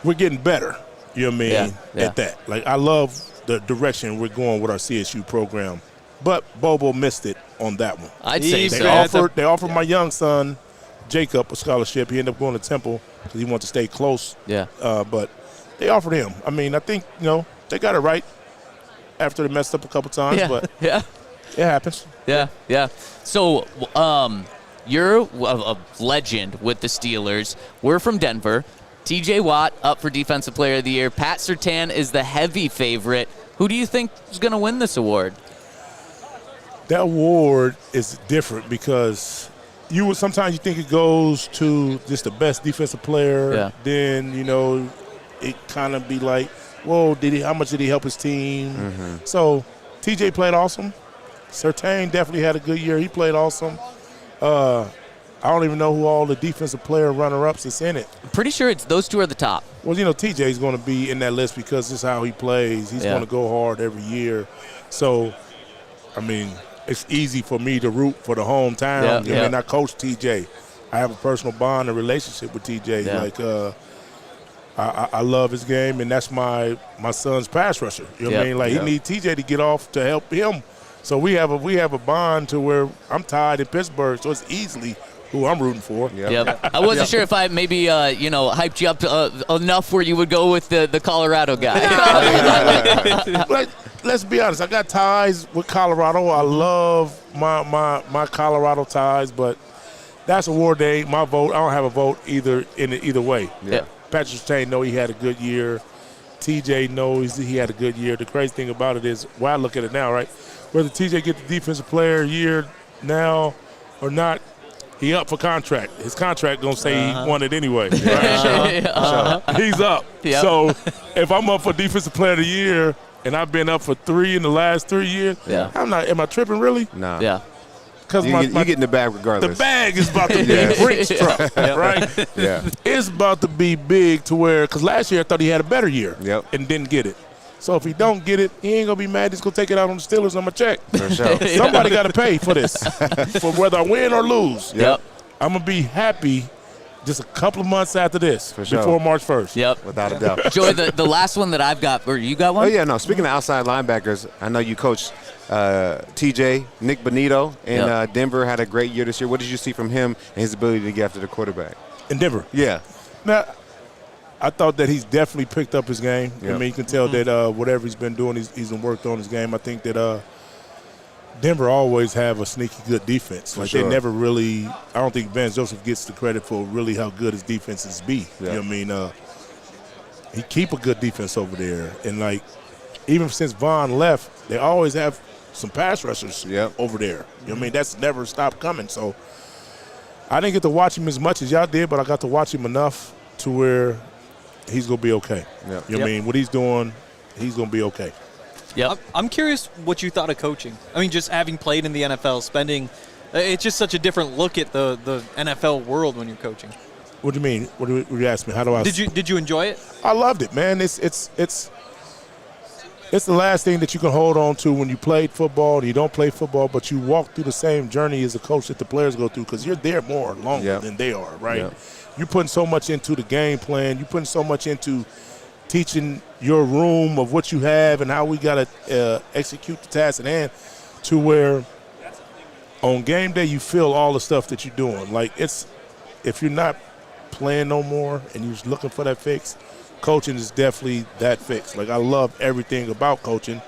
we're getting better, you know what I mean, Yeah. at that. Like, I love the direction we're going with our CSU program. But Bobo missed it on that one. I'd say They offered my young son, Jacob, a scholarship. He ended up going to Temple because he wanted to stay close. Yeah. But they offered him. I mean, I think, you know, they got it right after they messed up a couple times. But it happens. Yeah. So you're a legend with the Steelers. We're from Denver. TJ Watt up for Defensive Player of the Year. Pat Surtain is the heavy favorite. Who do you think is going to win this award? That award is different because sometimes you think it goes to just the best defensive player. Yeah. Then, you know, it kind of be like, whoa, how much did he help his team? So TJ played awesome. Surtain definitely had a good year. He played awesome. I don't even know who all the defensive player runner-ups is in it. I'm pretty sure it's those two are the top. Well, you know, TJ is going to be in that list because this is how he plays. He's going to go hard every year. So, I mean, it's easy for me to root for the hometown. I mean, I coach TJ. I have a personal bond and relationship with TJ. Yeah. Like, I love his game, and that's my son's pass rusher. You know what I mean? Like, he needs TJ to get off to help him. So we have a bond to where I'm tied in Pittsburgh, so it's easily who I'm rooting for. I wasn't sure if I maybe hyped you up enough where you would go with the Colorado guy. Let's be honest. I got ties with Colorado. I love my Colorado ties, but that's award day. My vote. I don't have a vote either way. Yeah. Patrick Surtain know he had a good year. TJ knows he had a good year. The crazy thing about it is, I look at it now, right? Whether TJ get the defensive player of the year now or not, he up for contract. His contract gonna say he won it anyway. Right? He's up. Yep. So if I'm up for defensive player of the year and I've been up for 3 in the last 3 years, I'm not. Am I tripping really? No. Yeah. Because you get in the bag regardless. The bag is about to be a Brinks truck, right? Yeah. It's about to be big to where, because last year I thought he had a better year and didn't get it. So if he don't get it, he ain't going to be mad. He's going to take it out on the Steelers on my check. For sure. Somebody got to pay for this, for whether I win or lose. Yep. I'm going to be happy just a couple of months after this, before March 1st. Yep. Without a doubt. Joey, the last one that I've got, or you got one? Oh, yeah, no. Speaking of outside linebackers, I know you coached TJ, Nick Bonito, and Denver had a great year this year. What did you see from him and his ability to get after the quarterback? In Denver? Yeah. Now, I thought that he's definitely picked up his game. Yep. I mean, you can tell that whatever he's been doing, he's worked on his game. I think that Denver always have a sneaky good defense. Like, they never really – I don't think Vance Jospeh gets the credit for really how good his defenses be. You know what I mean? He keep a good defense over there. And, like, even since Vaughn left, they always have some pass rushers over there. You know what I mean? That's never stopped coming. So I didn't get to watch him as much as y'all did, but I got to watch him enough to where he's going to be okay. You know what I mean? What he's doing, he's going to be okay. Yep. I'm curious what you thought of coaching. I mean, just having played in the NFL, it's just such a different look at the NFL world when you're coaching. What do you mean? What do you ask me? How do I? Did you enjoy it? I loved it, man. It's the last thing that you can hold on to when you played football and you don't play football, but you walk through the same journey as a coach that the players go through because you're there longer than they are, right? Yep. You're putting so much into the game plan. You're putting so much into teaching your room of what you have and how we got to execute the task at hand to where on game day you feel all the stuff that you're doing. Like, if you're not playing no more and you're just looking for that fix, coaching is definitely that fix. Like, I love everything about coaching.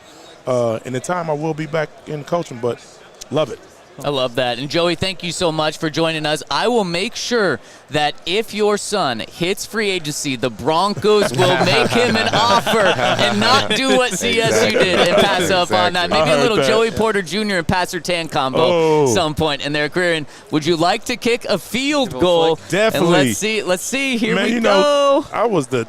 In the time I will be back in coaching, but love it. I love that. And Joey, thank you so much for joining us. I will make sure that if your son hits free agency, the Broncos will make him an offer and not do what CSU did and pass up on that. Maybe a little Joey Porter Jr. and Pat Surtain combo some point in their career. And would you like to kick a field goal? Definitely. And let's see. Here we go. Know, I was the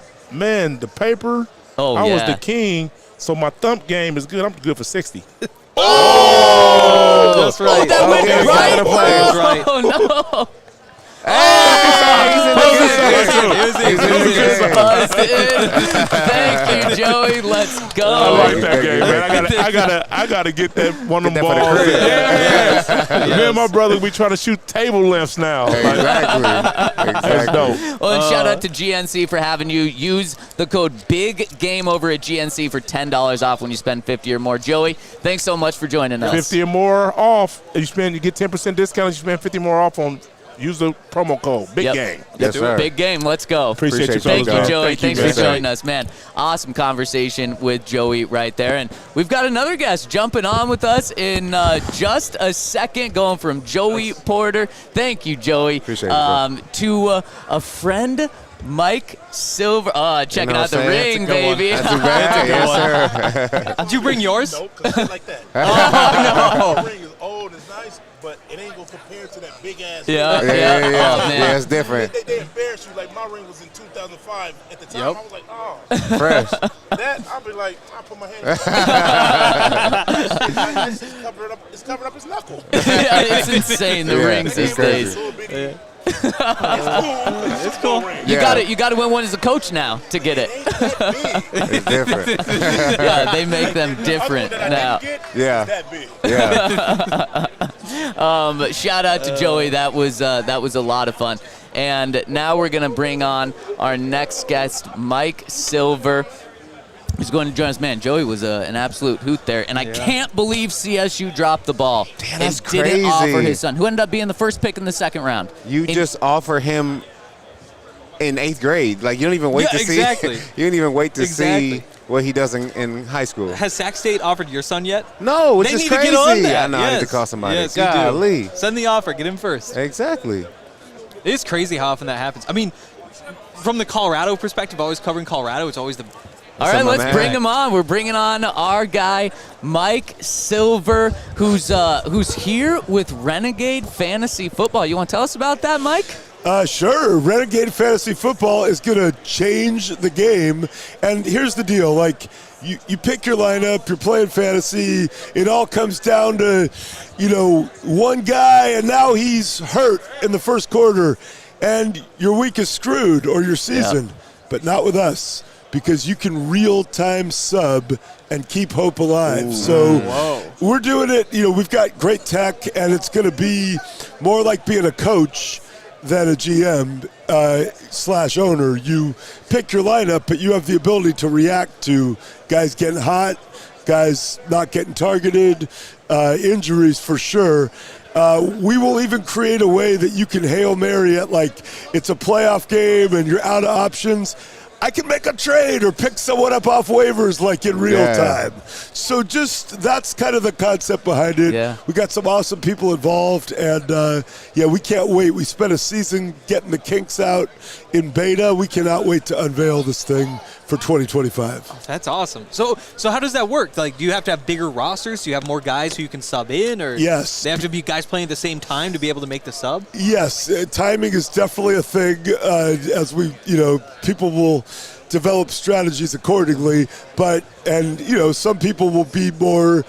paper. Oh, I was yeah. the king. So my thump game is good. I'm good for 60. Oh, that's right. Oh, that went right. Right. Oh, no. Thank you, Joey. Let's go. I like that game, man. I gotta get that one of them balls. Me and my brother, we try to shoot table lengths now. Exactly. That's dope. Well, and shout out to GNC for having you. Use the code BIGGAME over at GNC for $10 off when you spend 50 or more. Joey, thanks so much for joining us. 50 or more off. You get 10% discount. You spend 50 more off on. Use the promo code Big Game. Yes, sir. Big Game. Let's go. Appreciate you. Thank you, Joey. Thanks for joining us, man. Awesome conversation with Joey right there. And we've got another guest jumping on with us in just a second, going from Joey Porter. Thank you, Joey. Appreciate it, to a friend, Mike Silver. Checking out the ring, baby. That's a bad. Yes, sir. Did you bring yours? No, because it's like that. Oh, no. The ring is old, it's nice, but it ain't going to compare to that big-ass Yeah. ring. Oh, man. Yeah, it's different. They embarrass you. Like, my ring was in 2005. At the time, I was like, oh. Fresh. That, I'll be like, I'll put my hand in it's covering up his knuckle. Yeah, it's insane, the rings these days. It's cool. You got to win one as a coach now to get it. It's different. Yeah, they make them different now. Shout out to Joey. That was a lot of fun. And now we're gonna bring on our next guest, Mike Silver, who's going to join us. Man, Joey was an absolute hoot there, and I can't believe CSU dropped the ball that's and didn't crazy. offer his son, who ended up being the first pick in the second round. You just offer him in 8th grade. Like, you don't even wait to see. You don't even wait to see what he does in high school. Has Sac State offered your son yet? No, which They is need crazy. to get on that. I know. I need to call somebody. Yes, Golly. you do. Send the offer. Get him first. Exactly. It's crazy how often that happens. I mean, from the Colorado perspective, always covering Colorado, it's always the. All right, let's bring him on. We're bringing on our guy, Mike Silver, who's here with Renegade Fantasy Football. You want to tell us about that, Mike? Sure. Renegade Fantasy Football is going to change the game. And here's the deal. Like, you pick your lineup, you're playing fantasy. It all comes down to, one guy, and now he's hurt in the first quarter. And your week is screwed, or your season. But not with us, because you can real-time sub and keep hope alive. So we're doing it. We've got great tech, and it's going to be more like being a coach than a GM / owner. You pick your lineup, but you have the ability to react to guys getting hot, guys not getting targeted, injuries for sure. We will even create a way that you can Hail Mary it like it's a playoff game and you're out of options. I can make a trade or pick someone up off waivers like in real time. So that's kind of the concept behind it. Yeah. We got some awesome people involved, and we can't wait. We spent a season getting the kinks out in beta. We cannot wait to unveil this thing for 2025. That's awesome. So how does that work? Like, do you have to have bigger rosters? Do you have more guys who you can sub in, or yes, they have to be guys playing at the same time to be able to make the sub? Yes, timing is definitely a thing. As we, people will develop strategies accordingly. And some people will be more.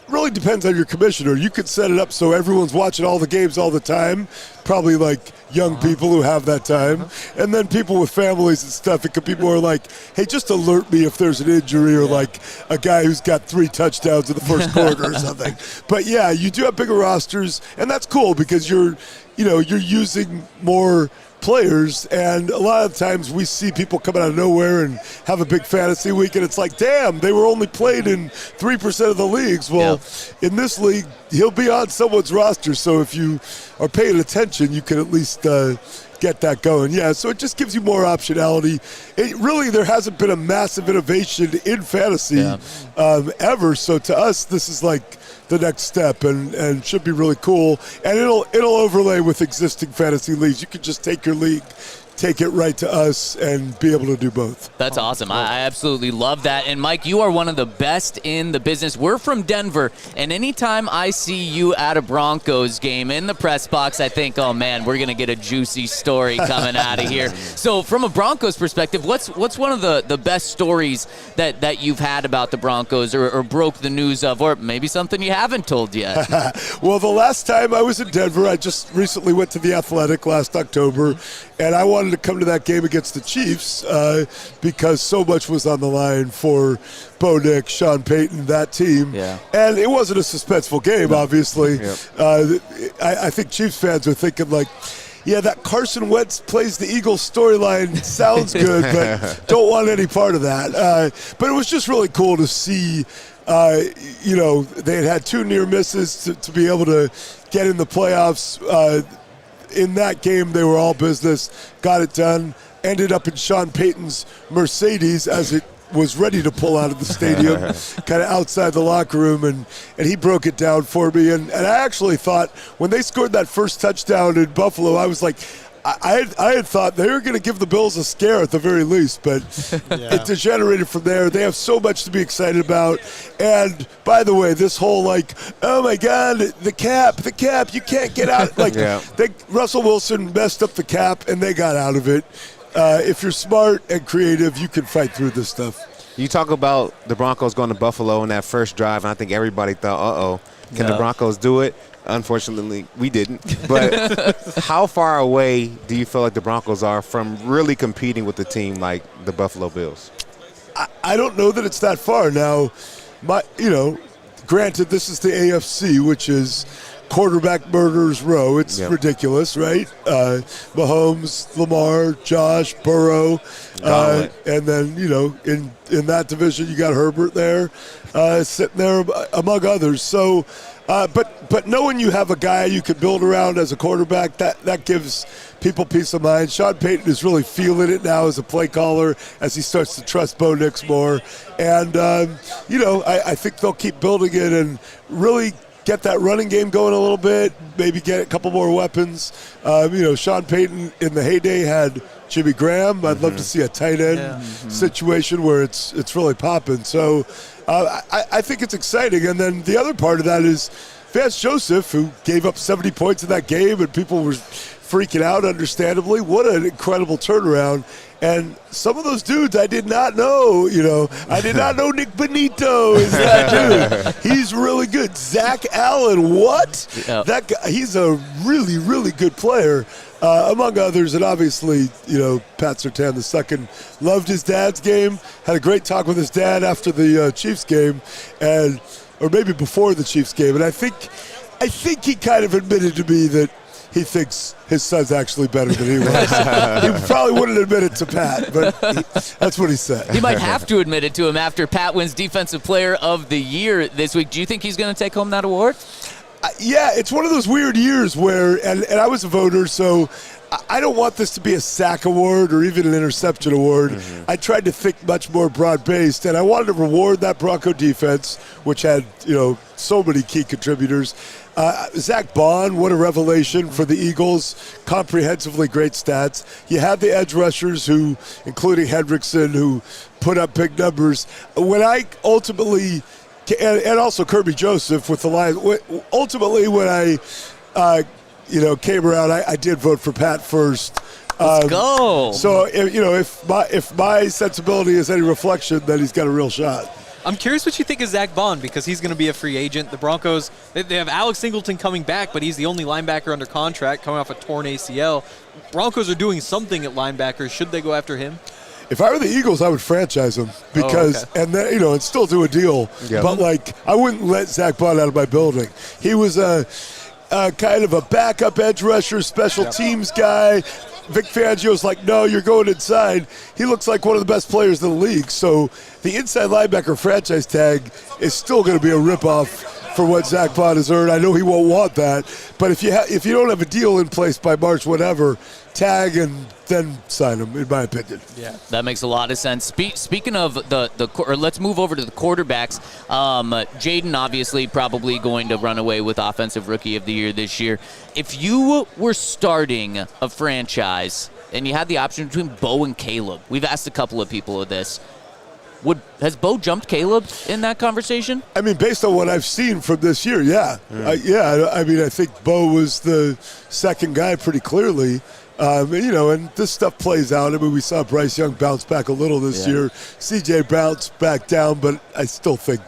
Really depends on your commissioner. You could set it up so everyone's watching all the games all the time, probably like young people who have that time. And then people with families and stuff, it could be more like, hey, just alert me if there's an injury or like a guy who's got 3 touchdowns in the first quarter or something. But yeah, you do have bigger rosters, and that's cool because you're using more players, and a lot of times we see people coming out of nowhere and have a big fantasy week, and it's like, damn, they were only played in 3% of the leagues. Well, in this league, he'll be on someone's roster, so if you are paying attention, you can at least get that going. Yeah, so it just gives you more optionality. There hasn't been a massive innovation in fantasy ever, so to us, this is like the next step, and should be really cool. And it'll overlay with existing fantasy leagues. You can just take your league, take it right to us, and be able to do both. That's awesome. I absolutely love that. And Mike, you are one of the best in the business. We're from Denver, and anytime I see you at a Broncos game in the press box, I think, oh man, we're gonna get a juicy story coming out of here. So from a Broncos perspective, what's one of the best stories that you've had about the Broncos, or broke the news of, or maybe something you haven't told yet? Well, the last time I was in Denver, I just recently went to the Athletic last October, and I wanted to come to that game against the Chiefs because so much was on the line for Bo Nix, Sean Payton, that team. Yeah. And it wasn't a suspenseful game, obviously. I think Chiefs fans are thinking like, yeah, that Carson Wentz plays the Eagles storyline sounds good, but don't want any part of that. But it was just really cool to see, they had 2 near misses to be able to get in the playoffs. In that game, they were all business, got it done, ended up in Sean Payton's Mercedes as it was ready to pull out of the stadium, kind of outside the locker room, and he broke it down for me. And I actually thought when they scored that first touchdown in Buffalo, I was like, I had thought they were going to give the Bills a scare at the very least, but it degenerated from there. They have so much to be excited about. And by the way, this whole like, oh my God, the cap, you can't get out. Like Russell Wilson messed up the cap and they got out of it. If you're smart and creative, you can fight through this stuff. You talk about the Broncos going to Buffalo in that first drive, and I think everybody thought, can the Broncos do it? Unfortunately, we didn't. But how far away do you feel like the Broncos are from really competing with a team like the Buffalo Bills? I don't know that it's that far. Now, granted, this is the AFC, which is quarterback murderers row. It's ridiculous, right? Mahomes, Lamar, Josh, Burrow, and then in that division you got Herbert there, sitting there among others. So, but knowing you have a guy you can build around as a quarterback, that gives people peace of mind. Sean Payton is really feeling it now as a play caller as he starts to trust Bo Nix more, and I think they'll keep building it and really get that running game going a little bit, maybe get a couple more weapons. Sean Payton in the heyday had Jimmy Graham. I'd love to see a tight end situation where it's really popping. So I think it's exciting. And then the other part of that is Vance Jospeh, who gave up 70 points in that game, and people were freaking out, understandably. What an incredible turnaround. And some of those dudes I did not know, I did not know Nick Benito is that dude. He's really good. Zach Allen, what? Yep. That guy, he's a really, really good player, among others. And obviously, Pat Surtain II loved his dad's game, had a great talk with his dad after the Chiefs game, or maybe before the Chiefs game. And I think he kind of admitted to me that he thinks his son's actually better than he was. He probably wouldn't admit it to Pat, but that's what he said. He might have to admit it to him after Pat wins Defensive Player of the Year this week. Do you think he's going to take home that award? Yeah, it's one of those weird years where, and I was a voter, so I don't want this to be a sack award or even an interception award. I tried to think much more broad-based, and I wanted to reward that Bronco defense, which had, so many key contributors. Zach Bond, what a revelation for the Eagles. Comprehensively great stats. You had the edge rushers who, including Hendrickson, who put up big numbers. When I ultimately, and also Kirby Joseph with the Lions, ultimately when I came around, I did vote for Pat first. Let's go. So, if my sensibility is any reflection, then he's got a real shot. I'm curious what you think of Zach Bond, because he's going to be a free agent. The Broncos, they have Alex Singleton coming back, but he's the only linebacker under contract coming off a torn ACL. Broncos are doing something at linebacker. Should they go after him? If I were the Eagles, I would franchise him because, and then, and still do a deal. Yeah. But, I wouldn't let Zach Bond out of my building. He was a kind of a backup edge rusher, special teams guy. Vic Fangio's like, no, you're going inside. He looks like one of the best players in the league. So the inside linebacker franchise tag is still going to be a ripoff for what Zach Bond has earned. I know he won't want that, but if you don't have a deal in place by March, whatever, tag and then sign him, in my opinion. Yeah, that makes a lot of sense. Speaking of let's move over to the quarterbacks. Jaden obviously probably going to run away with Offensive Rookie of the Year this year. If you were starting a franchise and you had the option between Bo and Caleb, we've asked a couple of people of this. Has Bo jumped Caleb in that conversation? I mean, based on what I've seen from this year, yeah. I think Bo was the second guy pretty clearly. And this stuff plays out. I mean, we saw Bryce Young bounce back a little this year. CJ bounced back down, but I still think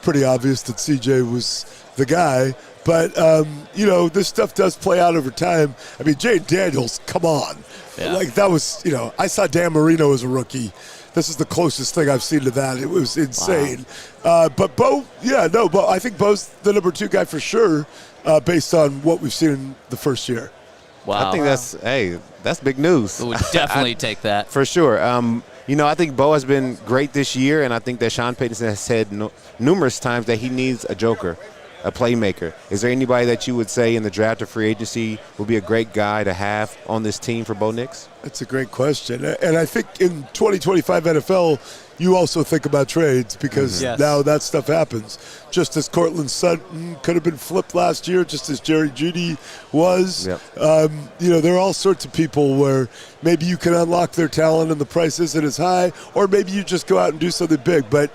pretty obvious that CJ was the guy. But, this stuff does play out over time. I mean, Jay Daniels, come on. Yeah. That was, I saw Dan Marino as a rookie. This is the closest thing I've seen to that. It was insane. Wow. But Bo, I think Bo's the number 2 guy for sure, based on what we've seen in the first year. Wow. I think that's big news. We would definitely take that. For sure. I think Bo has been great this year, and I think that Sean Payton has said numerous times that he needs a joker, a playmaker. Is there anybody that you would say in the draft or free agency would be a great guy to have on this team for Bo Nix? That's a great question. And I think in 2025 NFL, you also think about trades because now that stuff happens. Just as Cortland Sutton could have been flipped last year, just as Jerry Jeudy was. Yep. There are all sorts of people where maybe you can unlock their talent and the price isn't as high, or maybe you just go out and do something big. But,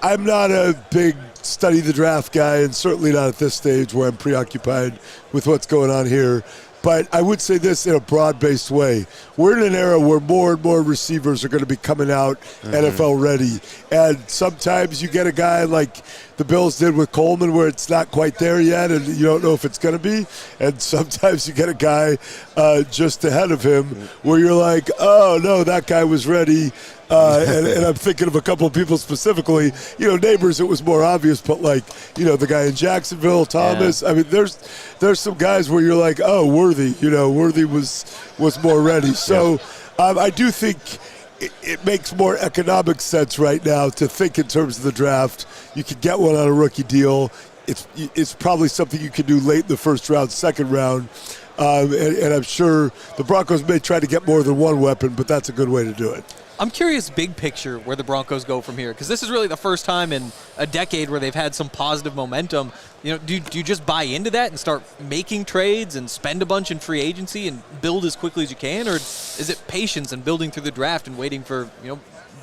I'm not a big study the draft guy, and certainly not at this stage where I'm preoccupied with what's going on here. But I would say this in a broad-based way. We're in an era where more and more receivers are going to be coming out NFL ready. And sometimes you get a guy like the Bills did with Coleman where it's not quite there yet and you don't know if it's going to be. And sometimes you get a guy just ahead of him where you're like, oh, no, that guy was ready. And I'm thinking of a couple of people specifically. Neighbors, it was more obvious, but the guy in Jacksonville, Thomas. Yeah. I mean, there's some guys where you're like, oh, Worthy. Worthy was more ready. So I do think it makes more economic sense right now to think in terms of the draft. You could get one on a rookie deal. It's probably something you can do late in the first round, second round. And I'm sure the Broncos may try to get more than one weapon, but that's a good way to do it. I'm curious, big picture, where the Broncos go from here, because this is really the first time in a decade where they've had some positive momentum. Do you just buy into that and start making trades and spend a bunch in free agency and build as quickly as you can, or is it patience and building through the draft and waiting for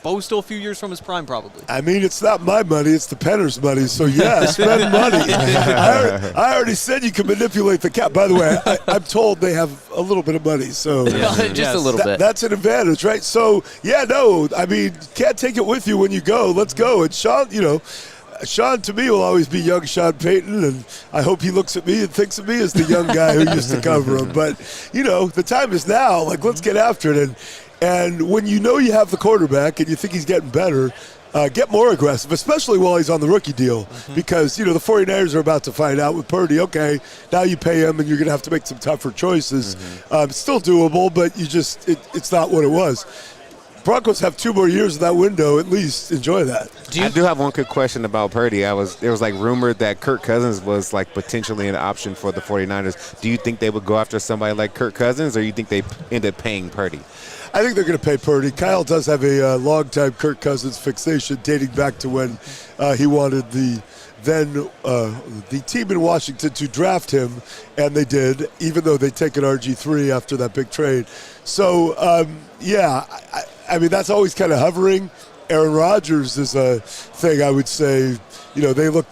Bo's still a few years from his prime, probably? I mean, it's not my money; it's the Penner's money. So yeah, spend money. I already said you can manipulate the cap. By the way, I'm told they have a little bit of money, so just a little bit. That's an advantage, right? So can't take it with you when you go. Let's go. And Sean, Sean to me will always be young Sean Payton, and I hope he looks at me and thinks of me as the young guy who used to cover him. But the time is now. Let's get after it. And when you have the quarterback and you think he's getting better, get more aggressive, especially while he's on the rookie deal. Because, the 49ers are about to find out with Purdy, okay, now you pay him and you're going to have to make some tougher choices. Still doable, but it's not what it was. Broncos have 2 more years in that window. At least enjoy that. I do have one quick question about Purdy. There was like rumored that Kirk Cousins was like potentially an option for the 49ers. Do you think they would go after somebody like Kirk Cousins, or you think they end up paying Purdy? I think they're going to pay Purdy. Kyle does have a long-time Kirk Cousins fixation dating back to when he wanted the team in Washington to draft him, and they did, even though they taken RG3 after that big trade. So, I mean, that's always kind of hovering. Aaron Rodgers is a thing I would say. You know,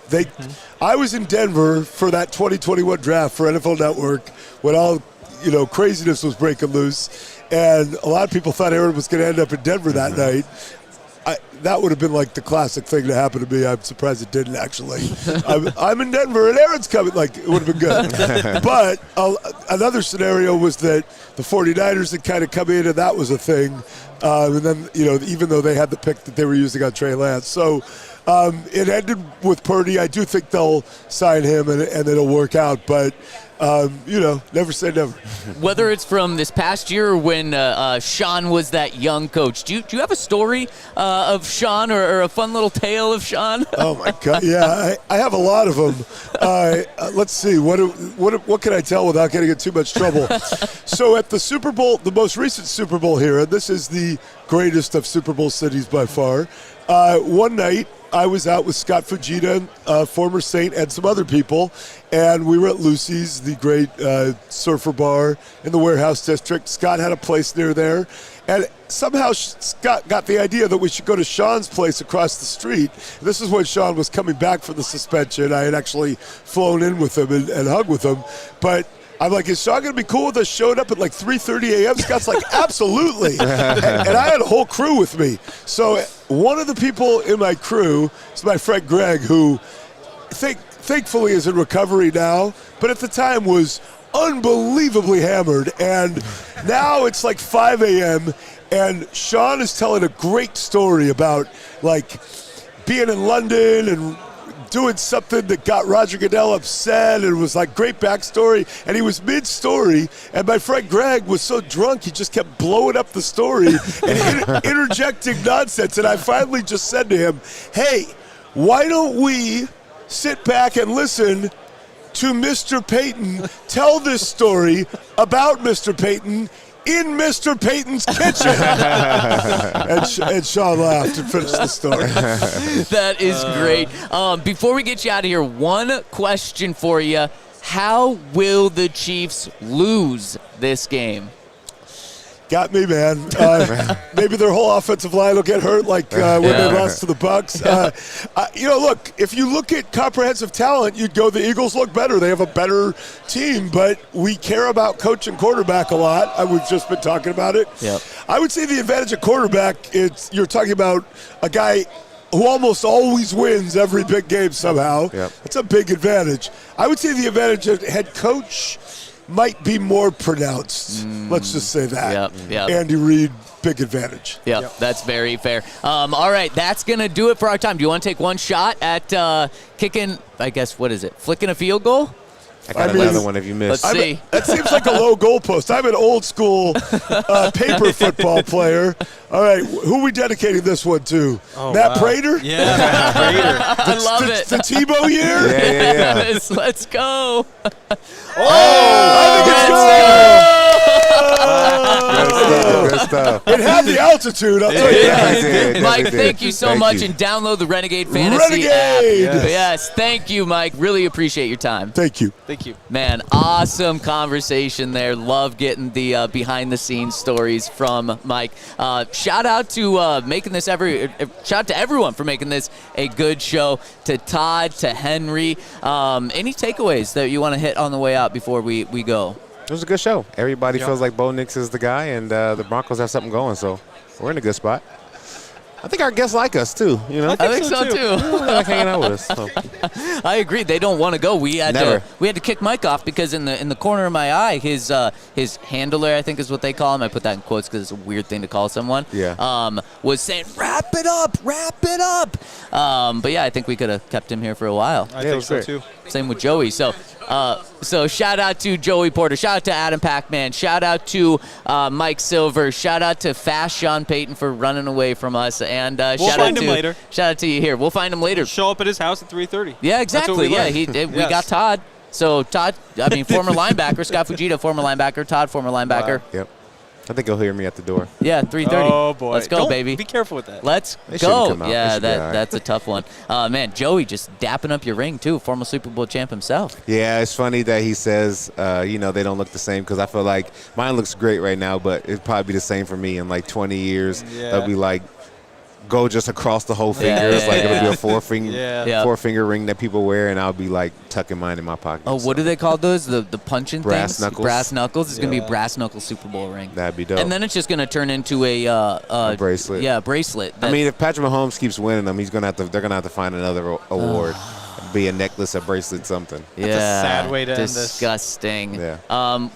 I was in Denver for that 2021 draft for NFL Network when all, craziness was breaking loose. And a lot of people thought Aaron was going to end up in Denver that night. That would have been like the classic thing to happen to me. I'm surprised it didn't, actually. I'm in Denver and Aaron's coming. Like, it would have been good. But another scenario was that the 49ers had kind of come in, and that was a thing. And then, even though they had the pick that they were using on Trey Lance. So it ended with Purdy. I do think they'll sign him, and it'll work out. But never say never. Whether it's from this past year or when Sean was that young coach, do you have a story of Sean or a fun little tale of Sean? Oh my God, yeah, I have a lot of them. Let's see, what can I tell without getting in too much trouble? So at the Super Bowl, the most recent Super Bowl here, and this is the greatest of Super Bowl cities by far. One night, I was out with Scott Fujita, former Saint, and some other people, and we were at Lucy's, the great surfer bar in the Warehouse District. Scott had a place near there, and somehow Scott got the idea that we should go to Sean's place across the street. This is when Sean was coming back from the suspension. I had actually flown in with him and hugged with him, but I'm like, is Sean going to be cool with us showing up at like 3:30 a.m.? Scott's like, absolutely. And I had a whole crew with me. So one of the people in my crew is my friend Greg, who thankfully is in recovery now, but at the time was unbelievably hammered. And now it's like 5 a.m., and Sean is telling a great story about like being in London and doing something that got Roger Goodell upset, and it was like great backstory, and he was mid-story, and my friend Greg was so drunk he just kept blowing up the story and interjecting nonsense, and I finally just said to him, hey, why don't we sit back and listen to Mr. Payton tell this story about Mr. Payton in Mr. Payton's kitchen. and Sean laughed and finished the story. That is great. Before we get you out of here, one question for you. How will the Chiefs lose this game? Got me, man. Maybe their whole offensive line will get hurt like when they lost to the Bucs. Look, if you look at comprehensive talent, you'd go the Eagles look better. They have a better team, but we care about coach and quarterback a lot. We've just been talking about it. Yep. I would say the advantage of quarterback, you're talking about a guy who almost always wins every big game somehow. Yep. That's a big advantage. I would say the advantage of head coach might be more pronounced. Let's just say that. Yep. Andy Reid, big advantage. Yep, that's very fair. All right, that's going to do it for our time. Do you want to take one shot at kicking, I guess, what is it, flicking a field goal? I got another one if you missed. Let's see. That seems like a low goalpost. I'm an old school paper football player. All right, who are we dedicating this one to? Matt Prater? Yeah, Matt Prater. I love it. The Tebow year? Yeah. Yes, let's go. I think it's good. Good stuff. It had the altitude, I'll tell you that. Mike, thank you so much, and download the Renegade Fantasy app. Yes, thank you, Mike. Really appreciate your time. Thank you. Thank you. Man, awesome conversation there. Love getting the behind-the-scenes stories from Mike. Shout out to making this shout out to everyone for making this a good show. To Todd, to Henry. Any takeaways that you want to hit on the way out before we go? It was a good show. Everybody feels like Bo Nix is the guy, and the Broncos have something going, so we're in a good spot. I think our guests like us, too. I think so, too. They like hanging out with us. So. I agree. They don't want to go. We had to kick Mike off because in the corner of my eye, his handler, I think is what they call him. I put that in quotes because it's a weird thing to call someone. Yeah. Was saying, wrap it up. But yeah, I think we could have kept him here for a while. I think so, too. Same with Joey. So shout out to Joey Porter. Shout out to Adam Pac-Man. Shout out to Mike Silver. Shout out to Fast Sean Payton for running away from us. And we'll shout find out him to later. Shout out to you here. We'll find him later. Show up at his house at 3:30. Yeah, exactly. Yeah, we Yes. got Todd. So Todd, former linebacker. Scott Fujita, former linebacker. Todd, former linebacker. Yep. I think he'll hear me at the door. Yeah, 3:30. Oh boy, Let's go, baby. Be careful with that. Let's They shouldn't go. come out. They Yeah, should be all right. that's a tough one. Man, Joey just dapping up your ring too. Former Super Bowl champ himself. Yeah, it's funny that he says, they don't look the same because I feel like mine looks great right now, but it'd probably be the same for me in like 20 years. Yeah. They'll be like, go just across the whole finger. It's like it'll be a four-finger ring that people wear, and I'll be like tucking mine in my pocket. Oh, what do they call those? The punching Brass things? knuckles. Brass knuckles. It's going to be a brass knuckle Super Bowl ring. That'd be dope. And then it's just going to turn into a bracelet. Yeah, a bracelet. I mean, if Patrick Mahomes keeps winning them, they're gonna have to find another award. Be a necklace, a bracelet, something. Yeah, That's a sad way to end this. Disgusting. Yeah.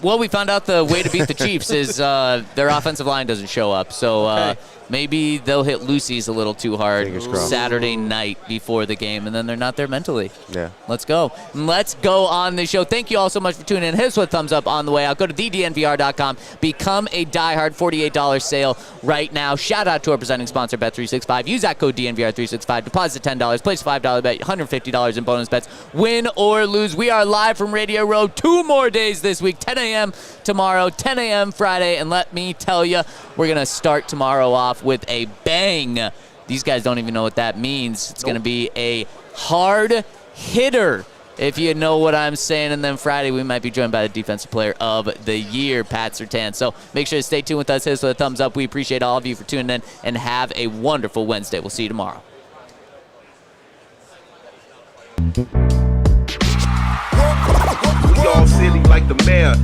Well, we found out the way to beat the Chiefs is their offensive line doesn't show up. So maybe they'll hit Lucy's a little too hard Fingers crossed. Saturday night before the game, and then they're not there mentally. Yeah. Let's go. Let's go on the show. Thank you all so much for tuning in. Hit us with a thumbs up on the way out. Go to thednvr.com. Become a diehard. $48 sale right now. Shout out to our presenting sponsor, Bet365. Use that code DNVR365. Deposit $10. Place a $5 bet. $150 in bonus bets. Win or lose. We are live from Radio Row 2 more days this week. 10 a.m. tomorrow, 10 a.m. Friday. And let me tell you, we're going to start tomorrow off with a bang. These guys don't even know what that means. It's going to be a hard hitter, if you know what I'm saying. And then Friday, we might be joined by the Defensive Player of the Year, Pat Surtain. So make sure to stay tuned with us. Hit us with a thumbs up. We appreciate all of you for tuning in, and have a wonderful Wednesday. We'll see you tomorrow. We all silly like the mayor.